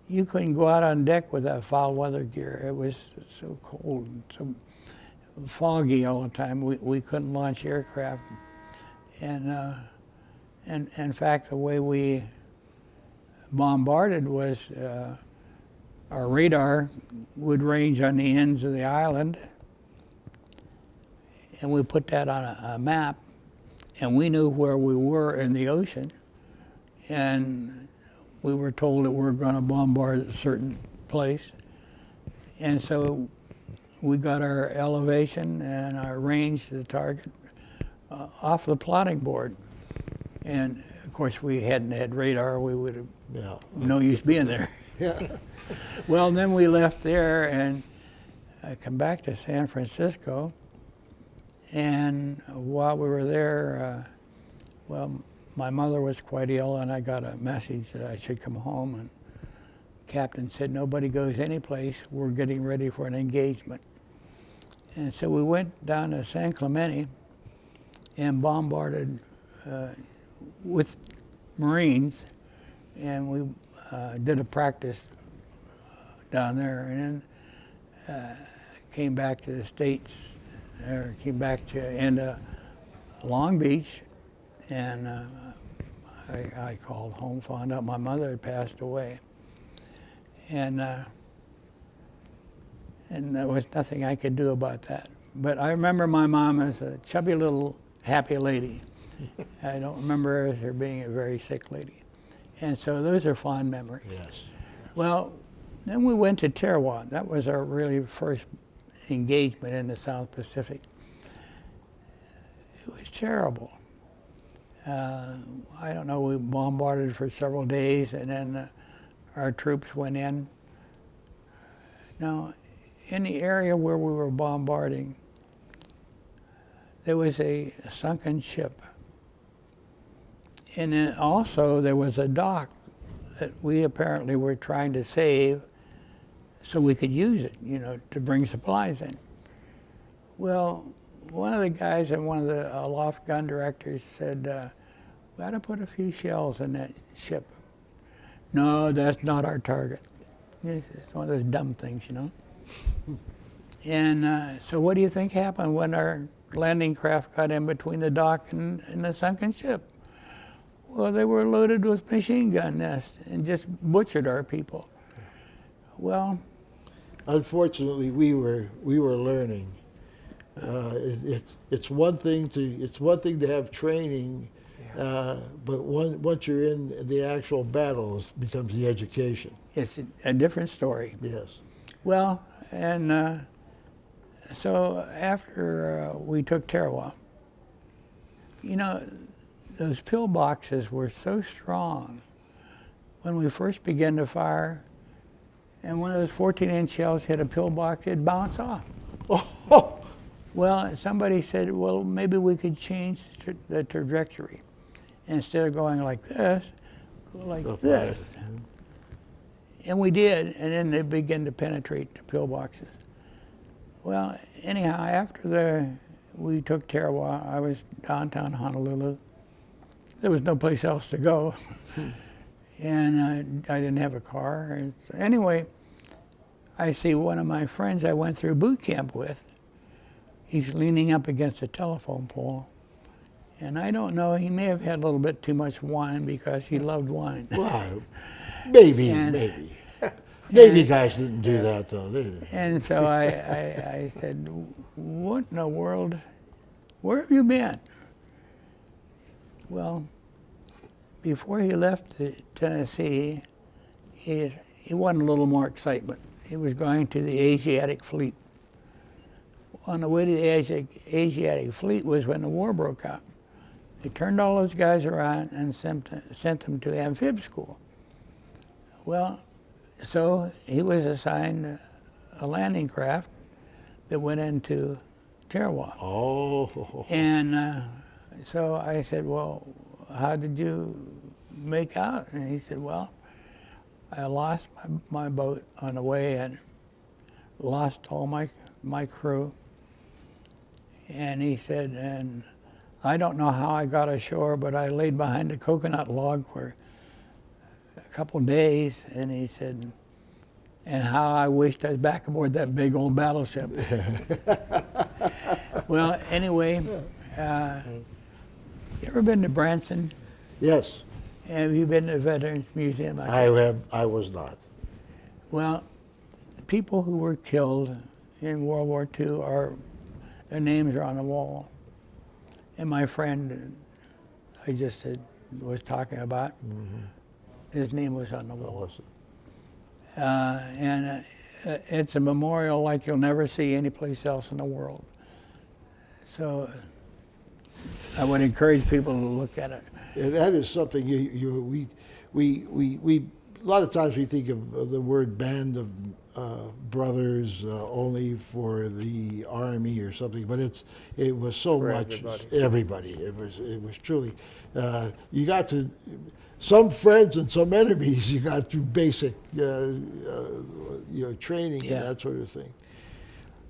You couldn't go out on deck without foul weather gear. It was so cold, so foggy all the time. We couldn't launch aircraft. And in fact, the way we bombarded was our radar would range on the ends of the island, and we put that on a map, and we knew where we were in the ocean, and we were told that we were going to bombard a certain place. And so we got our elevation and our range to the target off the plotting board. And of course, we hadn't had radar, we would have no use being there. Yeah. Well, then we left there and come back to San Francisco. And while we were there, well, my mother was quite ill, and I got a message that I should come home. And the captain said, nobody goes anyplace. We're getting ready for an engagement. And so we went down to San Clemente and bombarded with Marines, and we did a practice down there, and then came back to the States, or came back to Long Beach, and I called home, found out my mother had passed away, and there was nothing I could do about that. But I remember my mom as a chubby little happy lady. I don't remember her being a very sick lady. And so those are fond memories. Yes. Well, then we went to Tarawa. That was our really first engagement in the South Pacific. It was terrible. I don't know, we bombarded for several days, and then our troops went in. Now, in the area where we were bombarding, there was a sunken ship. And then also there was a dock that we apparently were trying to save so we could use it, you know, to bring supplies in. Well, one of the guys and one of the aloft gun directors said, we ought to put a few shells in that ship. No, that's not our target. It's one of those dumb things, you know. And so what do you think happened when our landing craft got in between the dock and the sunken ship? Well, they were loaded with machine gun nests and just butchered our people. Well, unfortunately, we were learning. It's one thing to have training, but once you're in the actual battles, becomes the education. it's a different story. Yes. Well, And so after we took Tarawa, you know, those pillboxes were so strong when we first began to fire, and one of those 14-inch shells hit a pillbox, it'd bounce off. Oh, Well, somebody said, well, maybe we could change the trajectory. Instead of going like this, go like this. And we did, and then they began to penetrate the pillboxes. Well, anyhow, after we took Tarawa, I was downtown Honolulu. There was no place else to go. And I didn't have a car. And so anyway, I see one of my friends I went through boot camp with. He's leaning up against a telephone pole. And I don't know, he may have had a little bit too much wine because he loved wine. wow. Maybe. Navy guys didn't do that, though, did they? And so I said, what in the world, where have you been? Well, before he left Tennessee, he wanted a little more excitement. He was going to the Asiatic Fleet. On the way to the Asiatic Fleet was when the war broke out. They turned all those guys around and sent them to amphib school. Well, so he was assigned a landing craft that went into Tarawa. Oh. And so I said, well, how did you make out? And he said, well, I lost my boat on the way and lost all my crew. And he said, and I don't know how I got ashore, but I laid behind a coconut log for a couple days. And he said, and how I wished I was back aboard that big old battleship. Well, anyway, you ever been to Branson? Yes, Have you been to the Veterans Museum? I have. I was not. Well, people who were killed in World War II their names are on the wall. And my friend I just was talking about, his name was on the wall. And it's a memorial like you'll never see anyplace else in the world. So I would encourage people to look at it. And that is something we a lot of times we think of the word band of brothers only for the army or something, but it was so For much everybody. It was truly you got to some friends and some enemies. You got through basic training Yeah. and that sort of thing.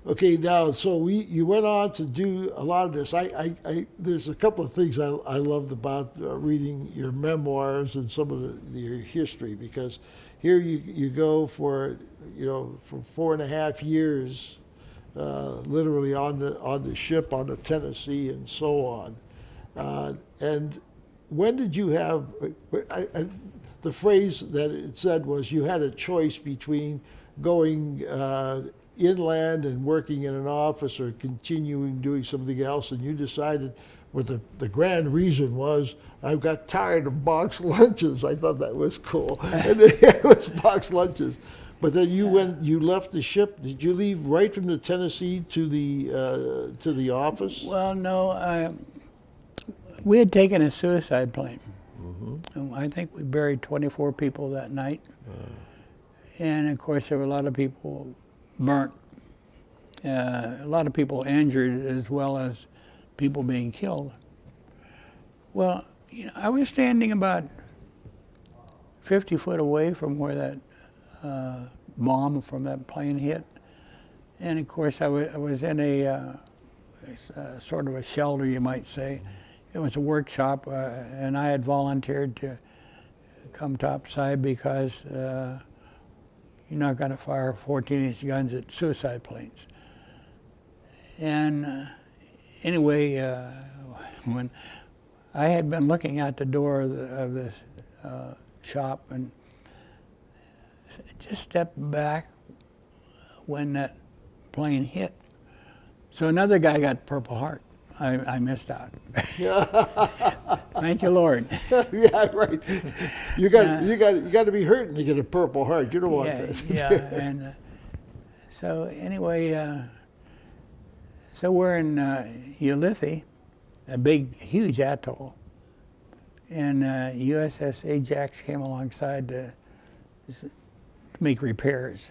Okay, now so you went on to do a lot of this. There's a couple of things I loved about reading your memoirs and some of your history, because here you go for 4.5 years, literally on the ship on the Tennessee and so on. And when did you have the phrase that it said was you had a choice between going inland and working in an office or continuing doing something else, and you decided what the grand reason was, I got tired of box lunches. I thought that was cool. And it was box lunches. But then you left the ship. Did you leave right from the Tennessee to the office? Well, no, we had taken a suicide plane. And I think we buried 24 people that night. And of course there were a lot of people burnt, a lot of people injured, as well as people being killed. Well, I was standing about 50 foot away from where that bomb from that plane hit. And of course I was in a sort of a shelter, you might say. It was a workshop, and I had volunteered to come topside because you're not going to fire 14-inch guns at suicide planes. And anyway, when I had been looking out the door of this shop and just stepped back when that plane hit. So another guy got Purple Heart. I missed out. Thank you, Lord. Yeah, right. You got to be hurting to get a Purple Heart. You don't want that. Yeah, and So anyway, so we're in Ulithi, a big, huge atoll, and USS Ajax came alongside to make repairs.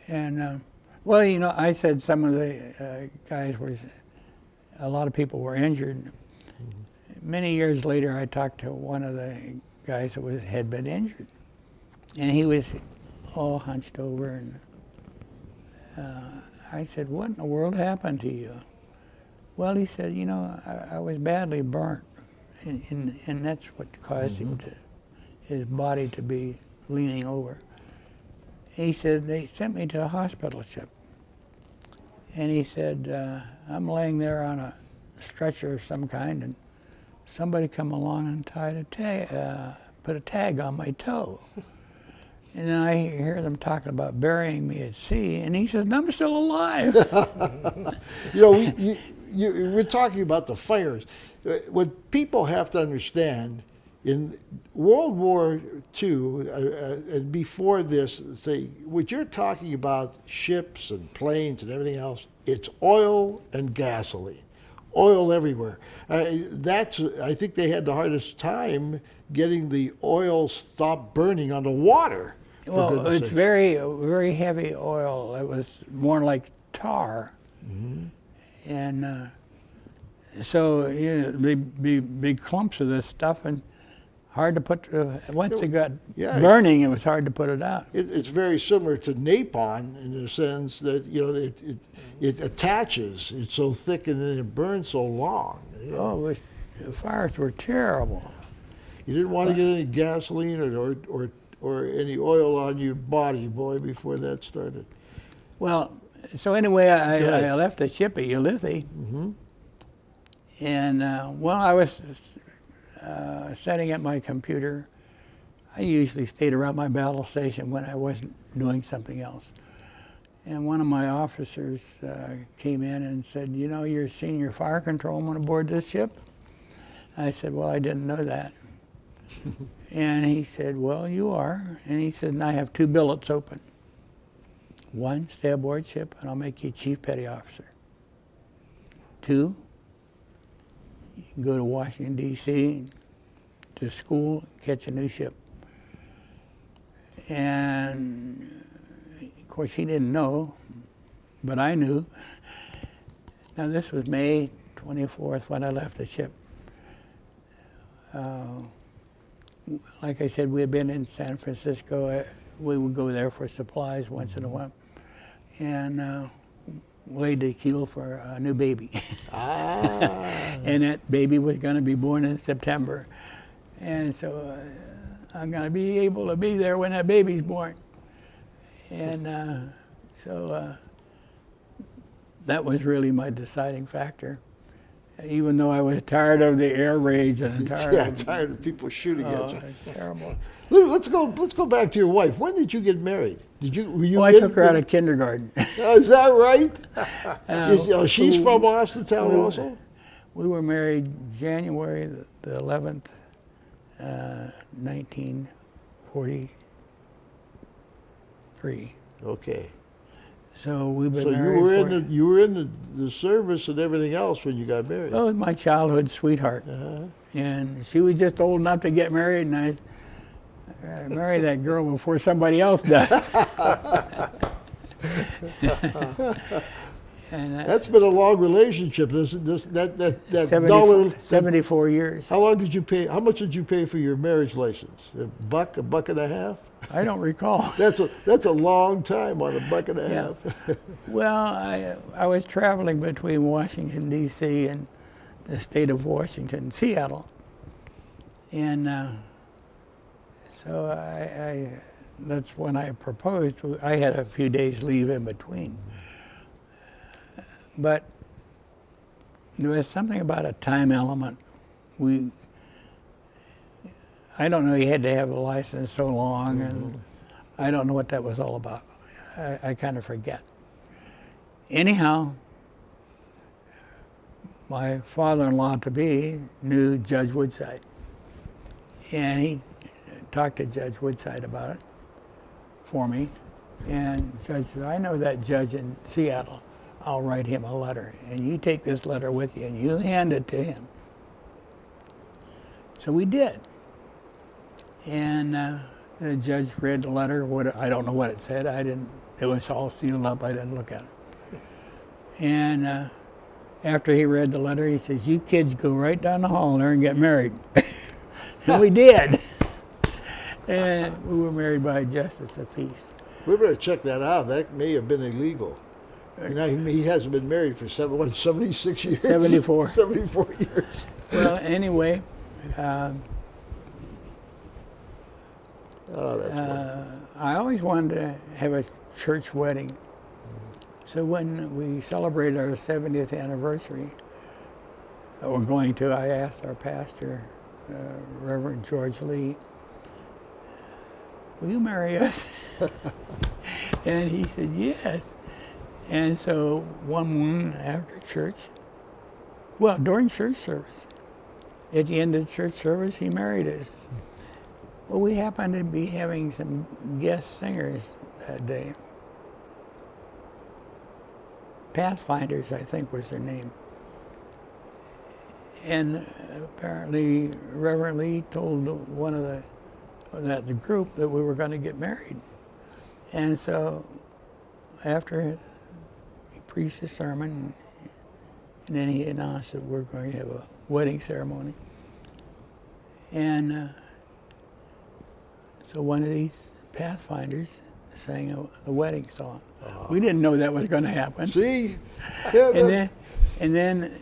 And well, you know, I said some of the guys were, a lot of people were injured. Many years later, I talked to one of the guys that had been injured, and he was all hunched over, and I said, "What in the world happened to you?" Well, he said, "You know, I was badly burnt, and that's what caused him to, his body to be leaning over." He said, "They sent me to a hospital ship," and he said, "I'm laying there on a stretcher of some kind, and somebody come along and tied a tag, put a tag on my toe." And then I hear them talking about burying me at sea, and he says, "I'm still alive." You know, we're talking about the fires. What people have to understand, in World War II, and before this thing, what you're talking about, ships and planes and everything else, it's oil and gasoline. Oil everywhere. I think they had the hardest time getting the oil stopped burning on the water. Well, it's very, very heavy oil. It was more like tar. And so, you know, big clumps of this stuff, and hard to put, once it got burning, it was hard to put it out. It's very similar to napalm in the sense that, you know, it attaches. It's so thick and then it burns so long. Yeah. Oh, the fires were terrible. You didn't want to get any gasoline or any oil on your body, boy, before that started. Well, so anyway, I left the ship at Ulithi, and well, I was setting up my computer. I usually stayed around my battle station when I wasn't doing something else. And one of my officers came in and said, "You know, you're senior fire controlman aboard this ship?" I said, "Well, I didn't know that." And he said, "Well, you are." And he said, "And I have 2 billets open. One, stay aboard ship, and I'll make you chief petty officer. 2, you can go to Washington, D.C., to school, catch a new ship." And of course, he didn't know, but I knew. Now, this was May 24th when I left the ship. Like I said, we had been in San Francisco. We would go there for supplies once in a while, and laid the keel for a new baby. And that baby was going to be born in September. And so I'm going to be able to be there when that baby's born. And so that was really my deciding factor. Even though I was tired of the air raids and tired of people shooting at you. Terrible. Let's go back to your wife. When did you get married? Well, I took her out of kindergarten. Is that right? She's from Austintown also? We were married January the 11th, 1943. Okay. So we've been So married. you were in the service and everything else when you got married. Well, it was my childhood sweetheart, and she was just old enough to get married, and I marry that girl before somebody else does. And that's been a long relationship. That 74 years. How long did you pay? How much did you pay for your marriage license? A buck and a half? I don't recall. That's a long time on a buck and a half. Well, I was traveling between Washington, D.C. and the state of Washington, Seattle. And so that's when I proposed. I had a few days leave in between. But there was something about a time element. I don't know, you had to have a license so long, and I don't know what that was all about. I kind of forget. Anyhow, my father-in-law-to-be knew Judge Woodside, and he talked to Judge Woodside about it for me. And Judge said, I know that judge in Seattle. I'll write him a letter. And you take this letter with you and you hand it to him. So we did. And the judge read the letter. I don't know what it said. It was all sealed up. I didn't look at it. And after he read the letter, he says, you kids go right down the hall there and get married. And we did. And we were married by justice of peace. We better check that out. That may have been illegal. You know, he hasn't been married for 76 years? 74. 74 years. Well, anyway, Oh, that's wonderful. I always wanted to have a church wedding. So when we celebrated our 70th anniversary, we're going to, I asked our pastor, Reverend George Lee, will you marry us? And he said, yes. And so one morning after church, well, during church service, at the end of the church service, he married us. Well, we happened to be having some guest singers that day. Pathfinders, I think, was their name. And apparently, Reverend Lee told one of the group that we were going to get married. And so, after he preached the sermon, and then he announced that we're going to have a wedding ceremony. And so one of these Pathfinders sang a wedding song. We didn't know that was going to happen. See? Yeah, And then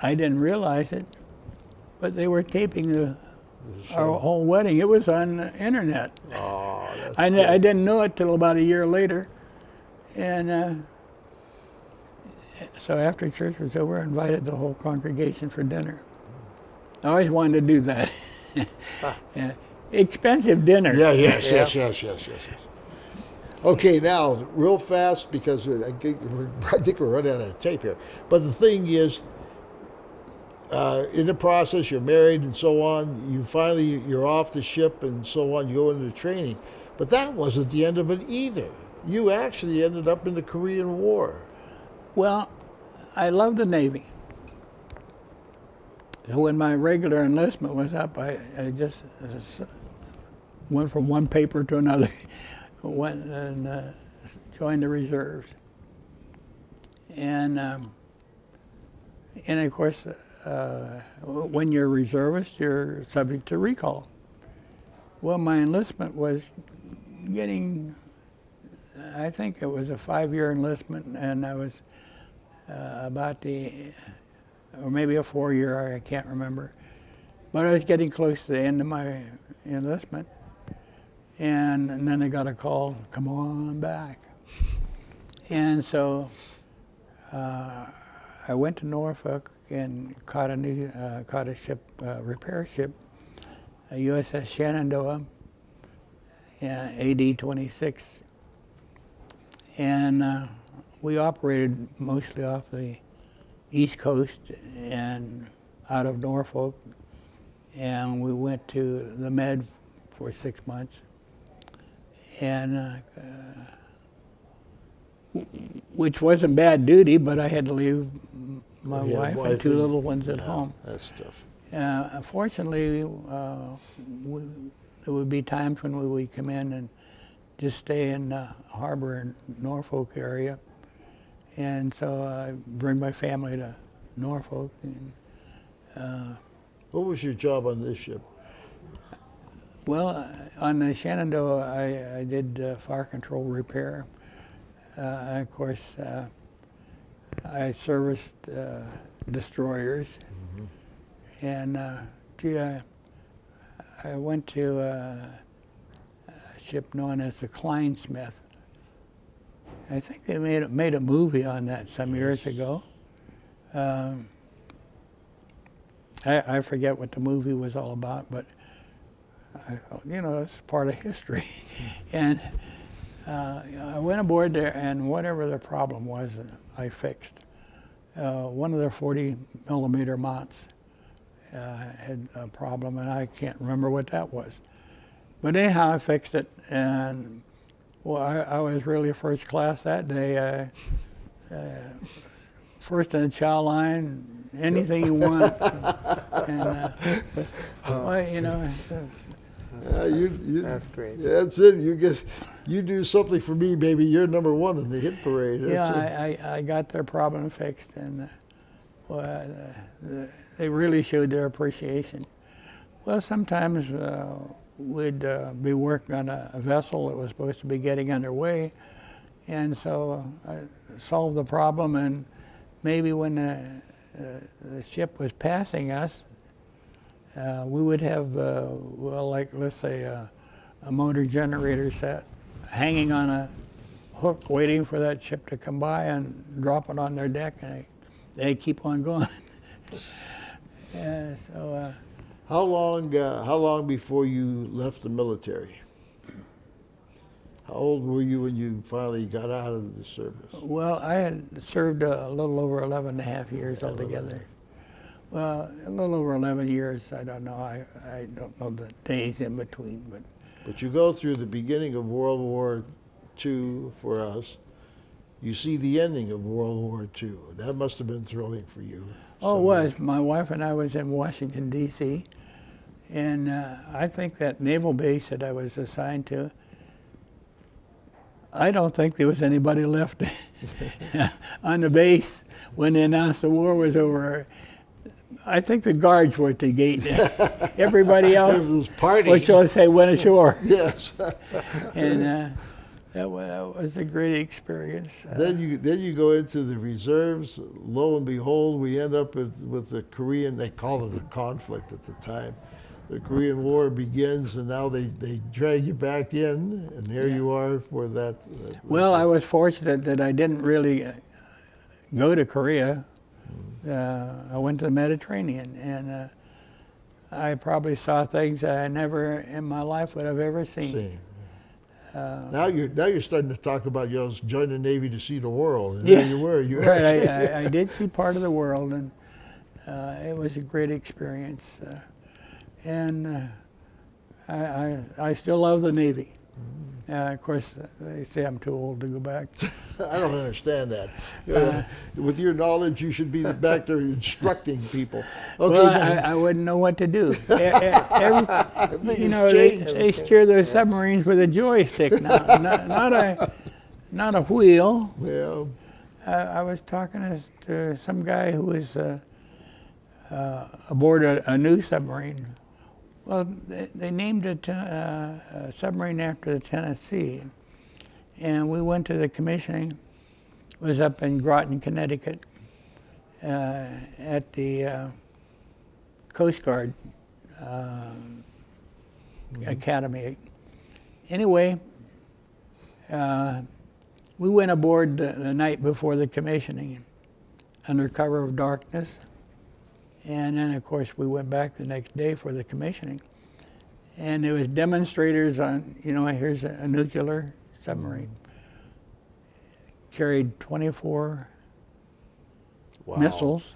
I didn't realize it, but they were taping our whole wedding. It was on the internet. Oh, that's I good. didn't know it till about a year later. And so after church was over, I invited the whole congregation for dinner. I always wanted to do that. Yeah. Expensive dinner. Yeah, yes. Okay, now, real fast, because I think we're running out of tape here. But the thing is, in the process, you're married and so on. You're off the ship and so on. You go into training, but that wasn't the end of it either. You actually ended up in the Korean War. Well, I love the Navy. So when my regular enlistment was up, I just went from one paper to another, went and joined the reserves. And of course, when you're a reservist, you're subject to recall. Well, my enlistment was getting, I think it was a 5-year enlistment, and I was or maybe a 4-year, I can't remember. But I was getting close to the end of my enlistment. And then I got a call, come on back. And so I went to Norfolk and caught a ship, repair ship, a USS Shenandoah, AD 26. And we operated mostly off the East Coast and out of Norfolk. And we went to the Med for 6 months. And which wasn't bad duty, but I had to leave my wife and 2 little ones at home. That's tough. Fortunately, there would be times when we would come in and just stay in the harbor in Norfolk area. And so I bring my family to Norfolk. And, What was your job on this ship? well, on the Shenandoah, I did fire control repair. Of course, I serviced destroyers. Mm-hmm. And I went to a ship known as the Kleinsmith. I think they made a movie on that some years ago. I forget what the movie was all about, but it's part of history. And I went aboard there, and whatever the problem was, I fixed. One of their 40 millimeter mounts had a problem, and I can't remember what that was. But anyhow, I fixed it, and Well, I was really first class that day. First in the chow line, anything you want. And, well, you know, That's great. That's it. You do something for me, baby. You're number one in the hit parade. I got their problem fixed, and they really showed their appreciation. Well, sometimes we'd be working on a vessel that was supposed to be getting underway, and so I solved the problem, and maybe when the ship was passing us, we would have, well, like, let's say a motor generator set hanging on a hook waiting for that ship to come by and drop it on their deck, and they keep on going. So. How long before you left the military? How old were you when you finally got out of the service? Well, I had served a little over 11 and a half years altogether. Well, a little over 11 years. I don't know. I don't know the days in between, but. But you go through the beginning of World War II for us. You see the ending of World War II. That must have been thrilling for you. Oh, it was. My wife and I was in Washington, D.C., and I think that naval base that I was assigned to, I don't think there was anybody left on the base when they announced the war was over. I think the guards were at the gate. Everybody else was partying. Or shall I say, went ashore. Yes. And that was a great experience. Then you go into the reserves. Lo and behold, we end up with the Korean. They called it a conflict at the time. The Korean War begins, and now they drag you back in, and here you are for that. Well, I was fortunate that I didn't really go to Korea. I went to the Mediterranean, and I probably saw things that I never in my life would have ever seen. Now you're starting to talk about join the Navy to see the world. And Yeah, there you were. You right. I did see part of the world, and it was a great experience. And I still love the Navy. Of course, they say I'm too old to go back. I don't understand that. With your knowledge, you should be back there instructing people. Okay, well, I wouldn't know what to do. You know, they steer those submarines with a joystick now, not a wheel. Well, I was talking to some guy who was aboard a new submarine. Well, they named it a submarine after the Tennessee, and we went to the commissioning. It was up in Groton, Connecticut, at the Coast Guard Academy. Anyway, we went aboard the night before the commissioning, under cover of darkness. And then, of course, we went back the next day for the commissioning. And there was demonstrators on, you know, here's a nuclear submarine. Carried 24 missiles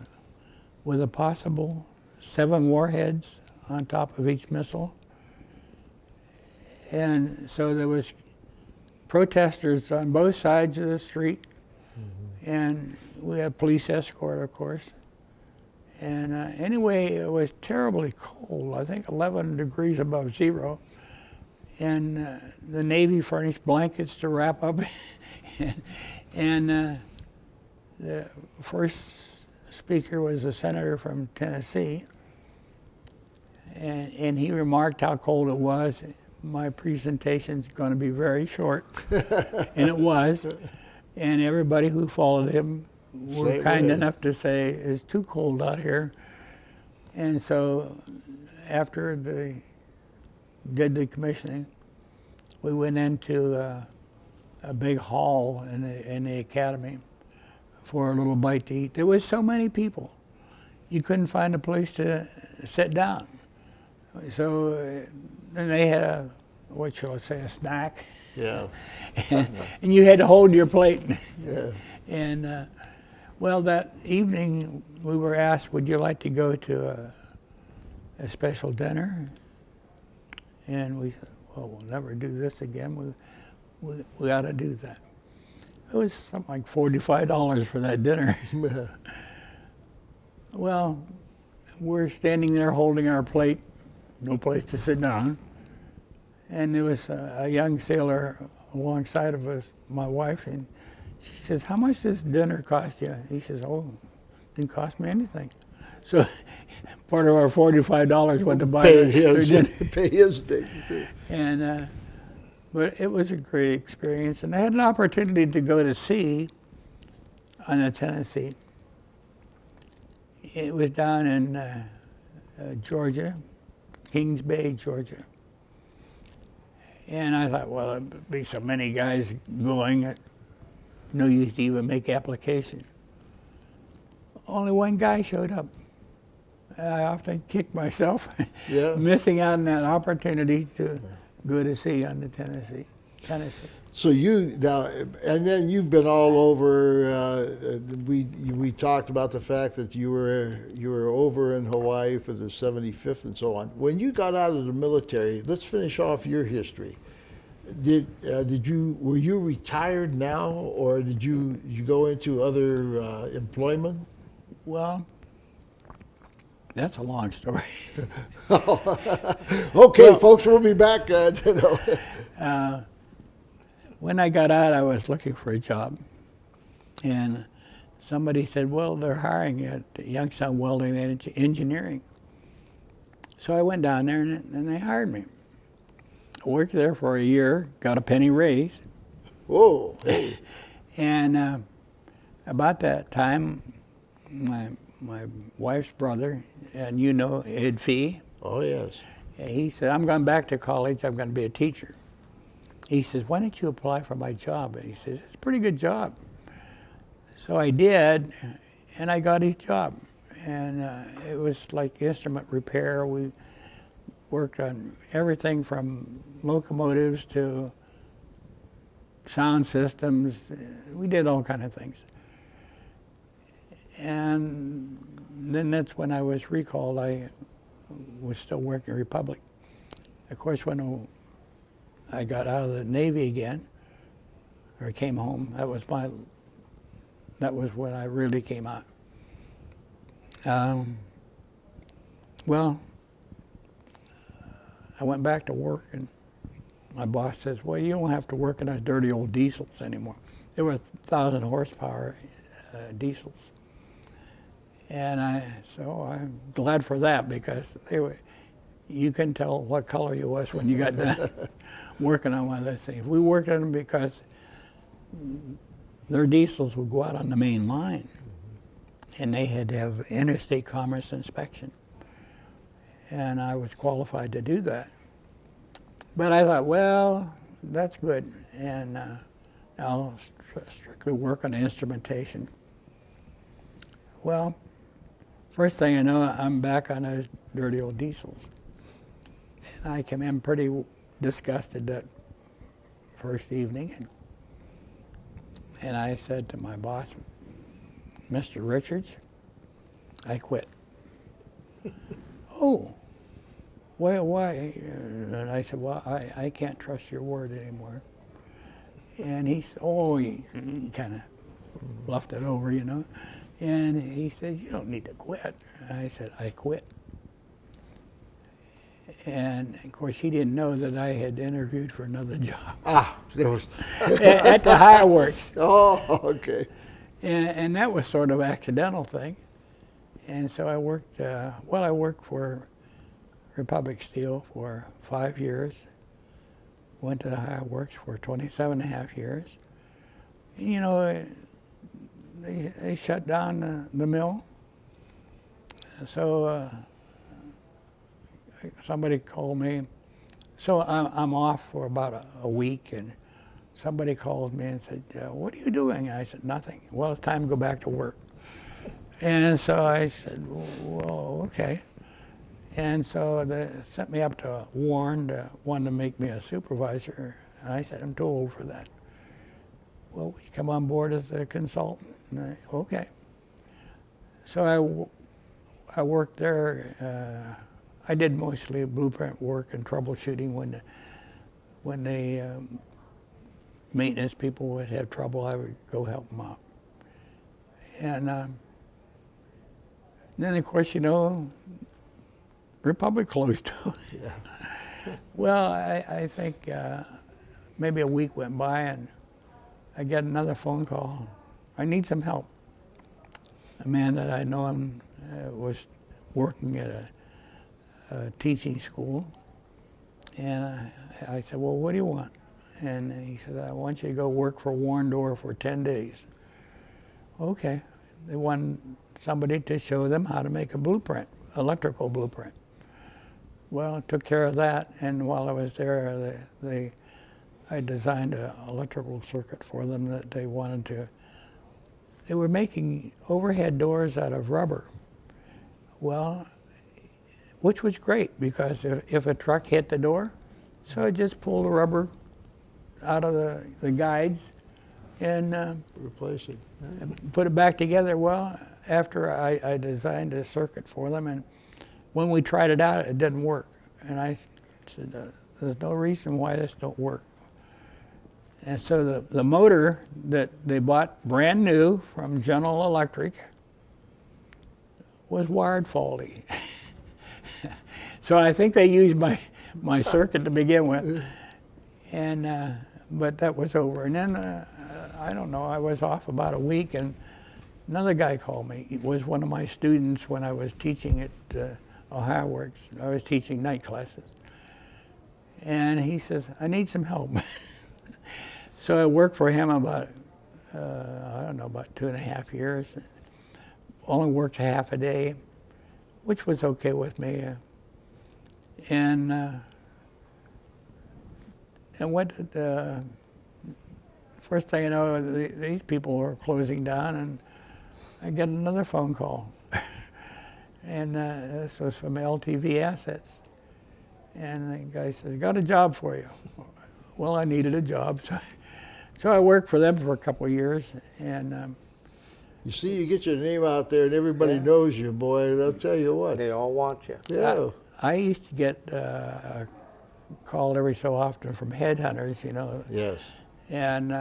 with a possible 7 warheads on top of each missile. And so there was protesters on both sides of the street. And we had police escort, of course. And anyway, it was terribly cold, I think 11 degrees above zero. And the Navy furnished blankets to wrap up. And the first speaker was a senator from Tennessee. And he remarked how cold it was. My presentation's going to be very short. And it was. And everybody who followed him were kind enough to say, it's too cold out here. And so after they did the commissioning, we went into a big hall in the academy for a little bite to eat. There was so many people, you couldn't find a place to sit down. So then they had what shall I say, a snack. Yeah. And you had to hold your plate. Yeah. And well, that evening we were asked, would you like to go to a special dinner? And we said, well, we'll never do this again. we ought to do that. It was something like $45 for that dinner. Well, we're standing there holding our plate, no place to sit down. And there was a young sailor alongside of us, my wife, and she says, "How much does dinner cost you?" He says, "Oh, it didn't cost me anything." So part of our $45 went to buy their dinner. Pay his thing. And but it was a great experience, and I had an opportunity to go to sea on the Tennessee. It was down in Georgia, Kings Bay, Georgia. And I thought, well, there'd be so many guys going, no use to even make application. Only one guy showed up. I often kick myself missing out on that opportunity to go to sea on the Tennessee. So you now, and then you've been all over. We talked about the fact that you were over in Hawaii for the 75th and so on. When you got out of the military, let's finish off your history. Were you retired now, or did you go into other employment? Well, that's a long story. Okay, well, folks, we'll be back. When I got out, I was looking for a job, and somebody said, "Well, they're hiring at Youngstown Welding and Engineering." So I went down there, and they hired me. I worked there for a year, got a penny raise. Whoa! Hey. And about that time, my wife's brother, and you know Ed Fee. Oh yes. He said, "I'm going back to college. I'm going to be a teacher." He says, "Why don't you apply for my job?" And he says, "It's a pretty good job." So I did, and I got his job. And it was like instrument repair. We worked on everything from locomotives to sound systems. We did all kind of things. And then that's when I was recalled. I was still working Republic. Of course, when I got out of the Navy again, or came home, that was when I really came out. Well, I went back to work, and my boss says, "Well, you don't have to work in those dirty old diesels anymore." They were 1,000 horsepower diesels. And so I'm glad for that, because you can tell what color you was when you got done working on one of those things. We worked on them because their diesels would go out on the main line, and they had to have interstate commerce inspection. And I was qualified to do that. But I thought, well, that's good, and I'll strictly work on instrumentation. Well, first thing I know, I'm back on those dirty old diesels. And I came in pretty disgusted that first evening, and I said to my boss, "Mr. Richards, I quit." "Oh, why?" And I said, "Well, I can't trust your word anymore." And he said, he kind of bluffed it over, you know. And he says, "You don't need to quit." I said, "I quit." And of course, he didn't know that I had interviewed for another job. There was at the Hire Works. Oh, okay. And that was sort of an accidental thing. And so I worked, I worked for Republic Steel for 5 years. Went to the Hire Works for 27 and a half years. And, you know, they shut down the mill. So somebody called me. So I'm off for about a week, and somebody called me and said, "What are you doing?" And I said, "Nothing." "Well, it's time to go back to work." And so I said, "Well, okay." And so they sent me up to Warren, wanted to make me a supervisor. And I said, "I'm too old for that." "Well, will you come on board as a consultant?" And okay. So I worked there. I did mostly blueprint work and troubleshooting when they maintenance people would have trouble, I would go help them out. And then, of course, Republic closed too. Yeah. Well, I think maybe a week went by and I get another phone call. I need some help. A man that I know was working at a teaching school. And I said, well, what do you want? And he said, I want you to go work for Warndor for 10 days. Okay. They wanted somebody to show them how to make a blueprint, electrical blueprint. Well, I took care of that, and while I was there, I designed an electrical circuit for them that they wanted to. They were making overhead doors out of rubber. Well, which was great, because if a truck hit the door, so I just pulled the rubber out of the guides and Replace it. put it back together. Well, after I designed a circuit for them, and when we tried it out, it didn't work. And I said, there's no reason why this don't work. And so the motor that they bought brand new from General Electric was wired faulty. So I think they used my circuit to begin with. And but that was over. And then, I don't know, I was off about a week, and another guy called me. He was one of my students when I was teaching at Ohio Works. I was teaching night classes. And he says, I need some help. So I worked for him about, I don't know, about 2.5 years. Only worked half a day, which was okay with me. And first thing you know, these people were closing down, and I get another phone call. And this was from LTV Assets. And the guy says, got a job for you. Well, I needed a job, so I worked for them for a couple of years. And You see, you get your name out there and everybody knows you, boy, and I'll tell you what. They all want you. Yeah. I used to get called every so often from headhunters, Yes. And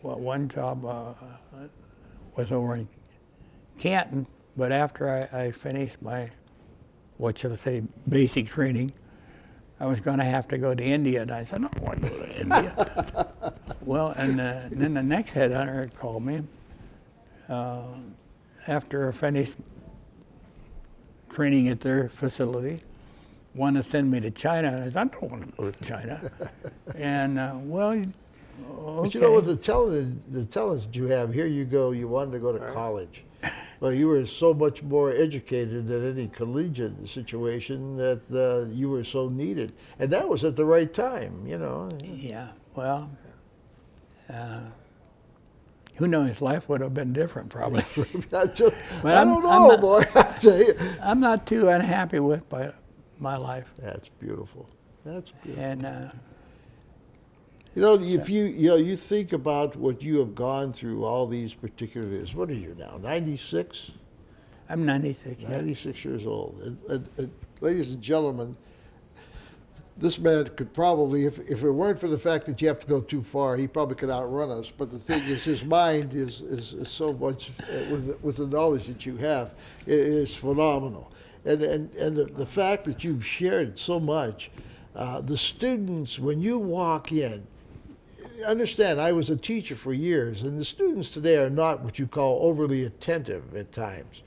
one job was over in Canton, but after I finished my, what should I say, basic training, I was going to have to go to India, and I said, I don't want to go to India. Well, and then the next headhunter called me after I finished training at their facility, wanted to send me to China, and I said, I don't want to go to China. And well, okay. But you know what, the talents you have, here you go, you wanted to go to college. Well, you were so much more educated than any collegiate situation that you were so needed. And that was at the right time, Yeah, well, who knows, life would have been different probably. I don't know, boy, I tell you. I'm not too unhappy with my life. That's beautiful. That's beautiful. And if you think about what you have gone through, all these particular years. What are you now? 96. I'm 96. 96 years old. And ladies and gentlemen, this man could probably, if it weren't for the fact that you have to go too far, he probably could outrun us. But the thing is, his mind is so much with the knowledge that you have, it is phenomenal. And the fact that you've shared so much, the students, when you walk in, understand, I was a teacher for years, and the students today are not what you call overly attentive at times.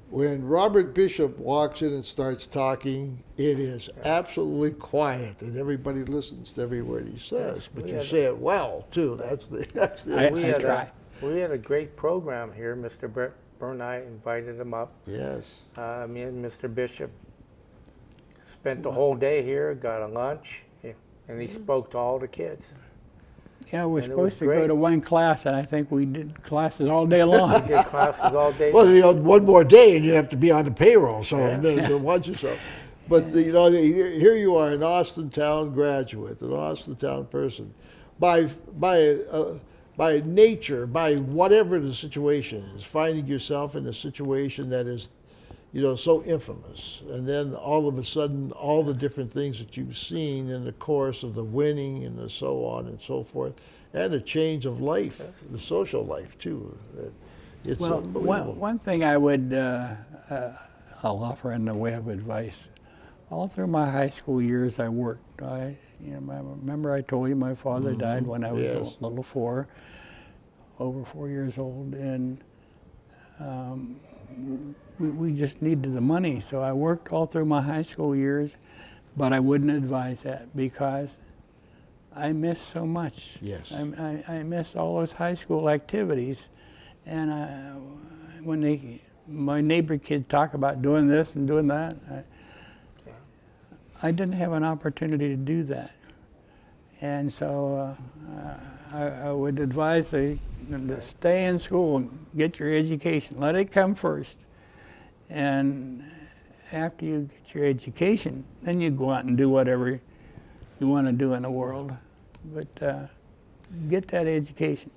When Robert Bishop walks in and starts talking, it is absolutely quiet, and everybody listens to every word he says. But you say it well too. That's the We had a great program here. Mr. Burnett invited him up. Yes. Me and Mr. Bishop spent the whole day here, got a lunch, and he spoke to all the kids. Yeah, we're supposed to go to one class, and I think we did classes all day long. We did classes all day. Well, one more day, and you have to be on the payroll, so watch yourself. But here you are, an Austintown graduate, an Austintown person, by nature, by whatever the situation is, finding yourself in a situation that is so infamous. And then all of a sudden, all the different things that you've seen in the course of the winning and the so on and so forth, and the change of life, the social life too. It's Well, unbelievable. one thing I would, I'll offer in the way of advice. All through my high school years, I worked. Remember I told you my father died when I was Yes. a little over 4 years old, and we just needed the money. So I worked all through my high school years, but I wouldn't advise that because I miss so much. Yes. I miss all those high school activities, and when my neighbor kids talk about doing this and doing that, I didn't have an opportunity to do that. And so I would advise them to stay in school and get your education. Let it come first. And after you get your education, then you go out and do whatever you want to do in the world. But get that education.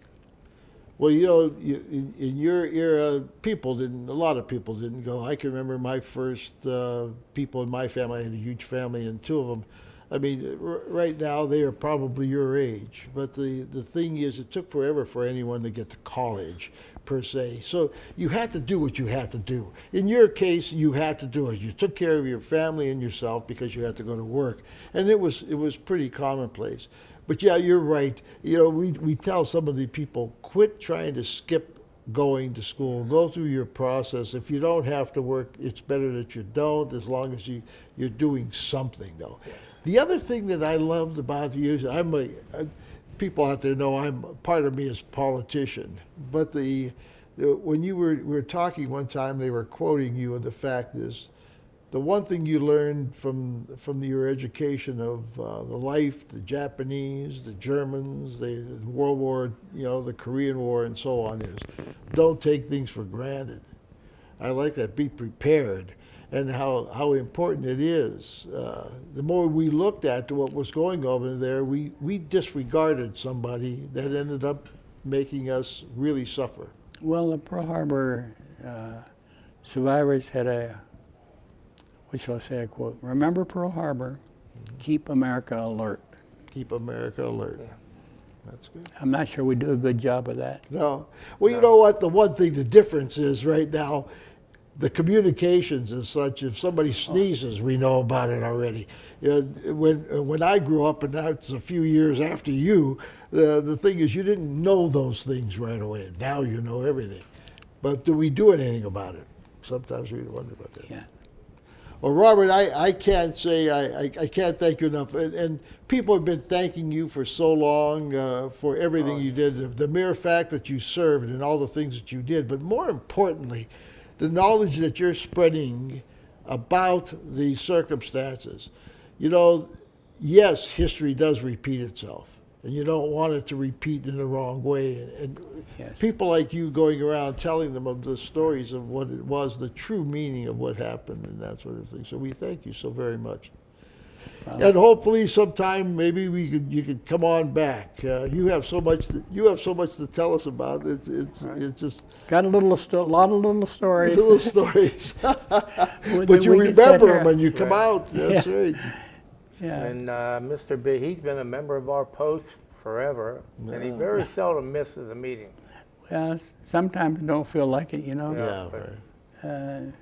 Well, in your era, a lot of people didn't go. I can remember my first people in my family. I had a huge family, and two of them. I mean, right now they are probably your age. But the thing is, it took forever for anyone to get to college, per se. So you had to do what you had to do. In your case, you had to do it. You took care of your family and yourself because you had to go to work, and it was pretty commonplace. But yeah, you're right. We tell some of the people, quit trying to skip going to school. Go through your process. If you don't have to work, it's better that you don't, as long as you're doing something, though. Yes. The other thing that I loved about you is people out there know part of me is politician. But when you were talking one time, they were quoting you, and the fact is, the one thing you learned from your education of the life, the Japanese, the Germans, the World War, the Korean War, and so on, is don't take things for granted. I like that. Be prepared, and how important it is. The more we looked at what was going on over there, we disregarded somebody that ended up making us really suffer. Well, the Pearl Harbor survivors had what shall I say, a quote, "Remember Pearl Harbor, keep America alert." Keep America alert. Yeah. That's good. I'm not sure we do a good job of that. No. Well, you know what? The one thing, the difference is right now, the communications is such, if somebody sneezes, we know about it already. When I grew up, and that's a few years after you, the thing is you didn't know those things right away. Now you know everything. But do we do anything about it? Sometimes we wonder about that. Yeah. Well, Robert, I can't say, I can't thank you enough. And people have been thanking you for so long for everything you did. The mere fact that you served and all the things that you did, but more importantly, the knowledge that you're spreading about the circumstances. Yes, history does repeat itself, and you don't want it to repeat in the wrong way. And Yes. people like you going around telling them of the stories of what it was, the true meaning of what happened, and that sort of thing. So we thank you so very much. And hopefully sometime maybe you could come on back. You have so much to tell us about. It's just Got a lot of little stories. little stories. that But you we could sit remember here. them when you come Right. out. That's right. Yeah. And Mr. B, he's been a member of our post forever, and he very seldom misses a meeting. Well, sometimes don't feel like it, Yeah. but- Right.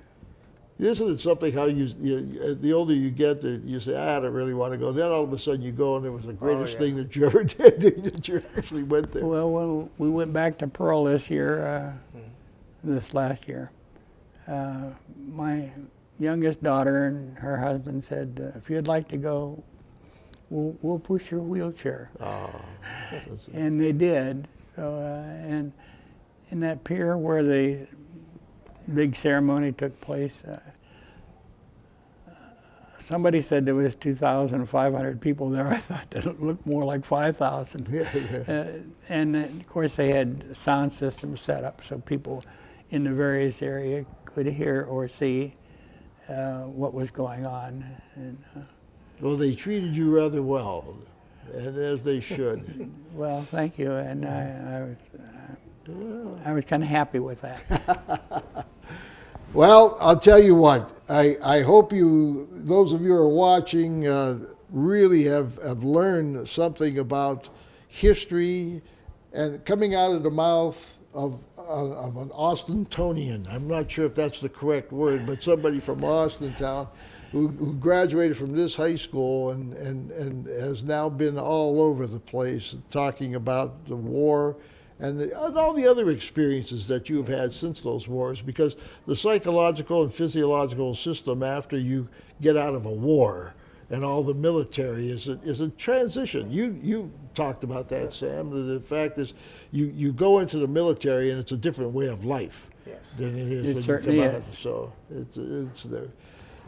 Isn't it something how the older you get, you say, I don't really want to go. Then all of a sudden you go, and it was the greatest yeah. thing that you ever did, that you actually went there. Well, when we went back to Pearl this year, this last year, my youngest daughter and her husband said, if you'd like to go, we'll push your wheelchair. Oh, And they did. So, and in that pier where the big ceremony took place, somebody said there was 2,500 people there. I thought that it looked more like 5,000. yeah. And of course they had sound systems set up so people in the various area could hear or see what was going on. And, Well, they treated you rather well, and as they should. well, thank you, and I was kind of happy with that. Well, I'll tell you what. I hope those of you who are watching, really have learned something about history and coming out of the mouth of an Austintonian. I'm not sure if that's the correct word, but somebody from Austintown who graduated from this high school and has now been all over the place talking about the war and all the other experiences that you've had since those wars, because the psychological and physiological system after you get out of a war and all the military is a transition. You talked about that, Sam. The fact is you go into the military and it's a different way of life Yes. than it is It when you certainly come out. is. So it's there.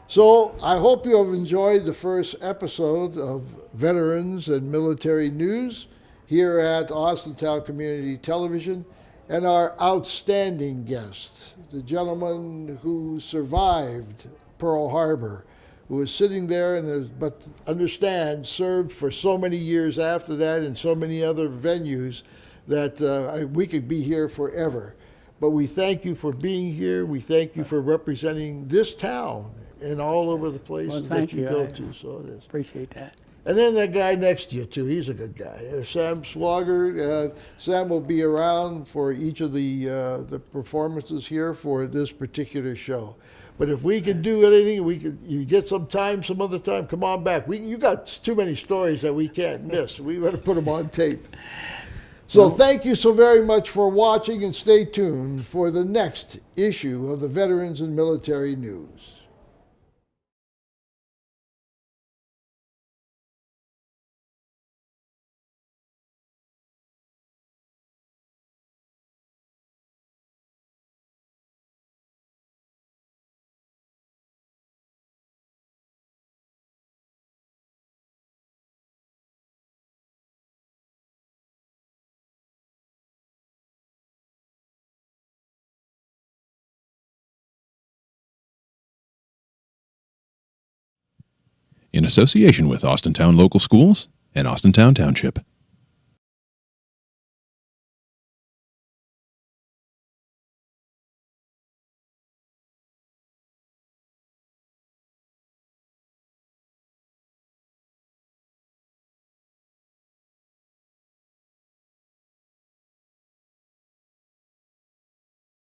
So I hope you have enjoyed the first episode of Veterans and Military News here at Austintown Community Television, and our outstanding guest, the gentleman who survived Pearl Harbor, who was sitting there and but understand, served for so many years after that in so many other venues that we could be here forever. But we thank you for being here. We thank you for representing this town and all over the places that thank you you. go I to. So it is. Appreciate that. And then that guy next to you, too, he's a good guy. Sam Swagger. Sam will be around for each of the performances here for this particular show. But if we could do anything, you get some time, some other time, come on back. You got too many stories that we can't miss. We better put them on tape. So thank you so very much for watching, and stay tuned for the next issue of the Veterans and Military News. In association with Austintown Local Schools and Austintown Township.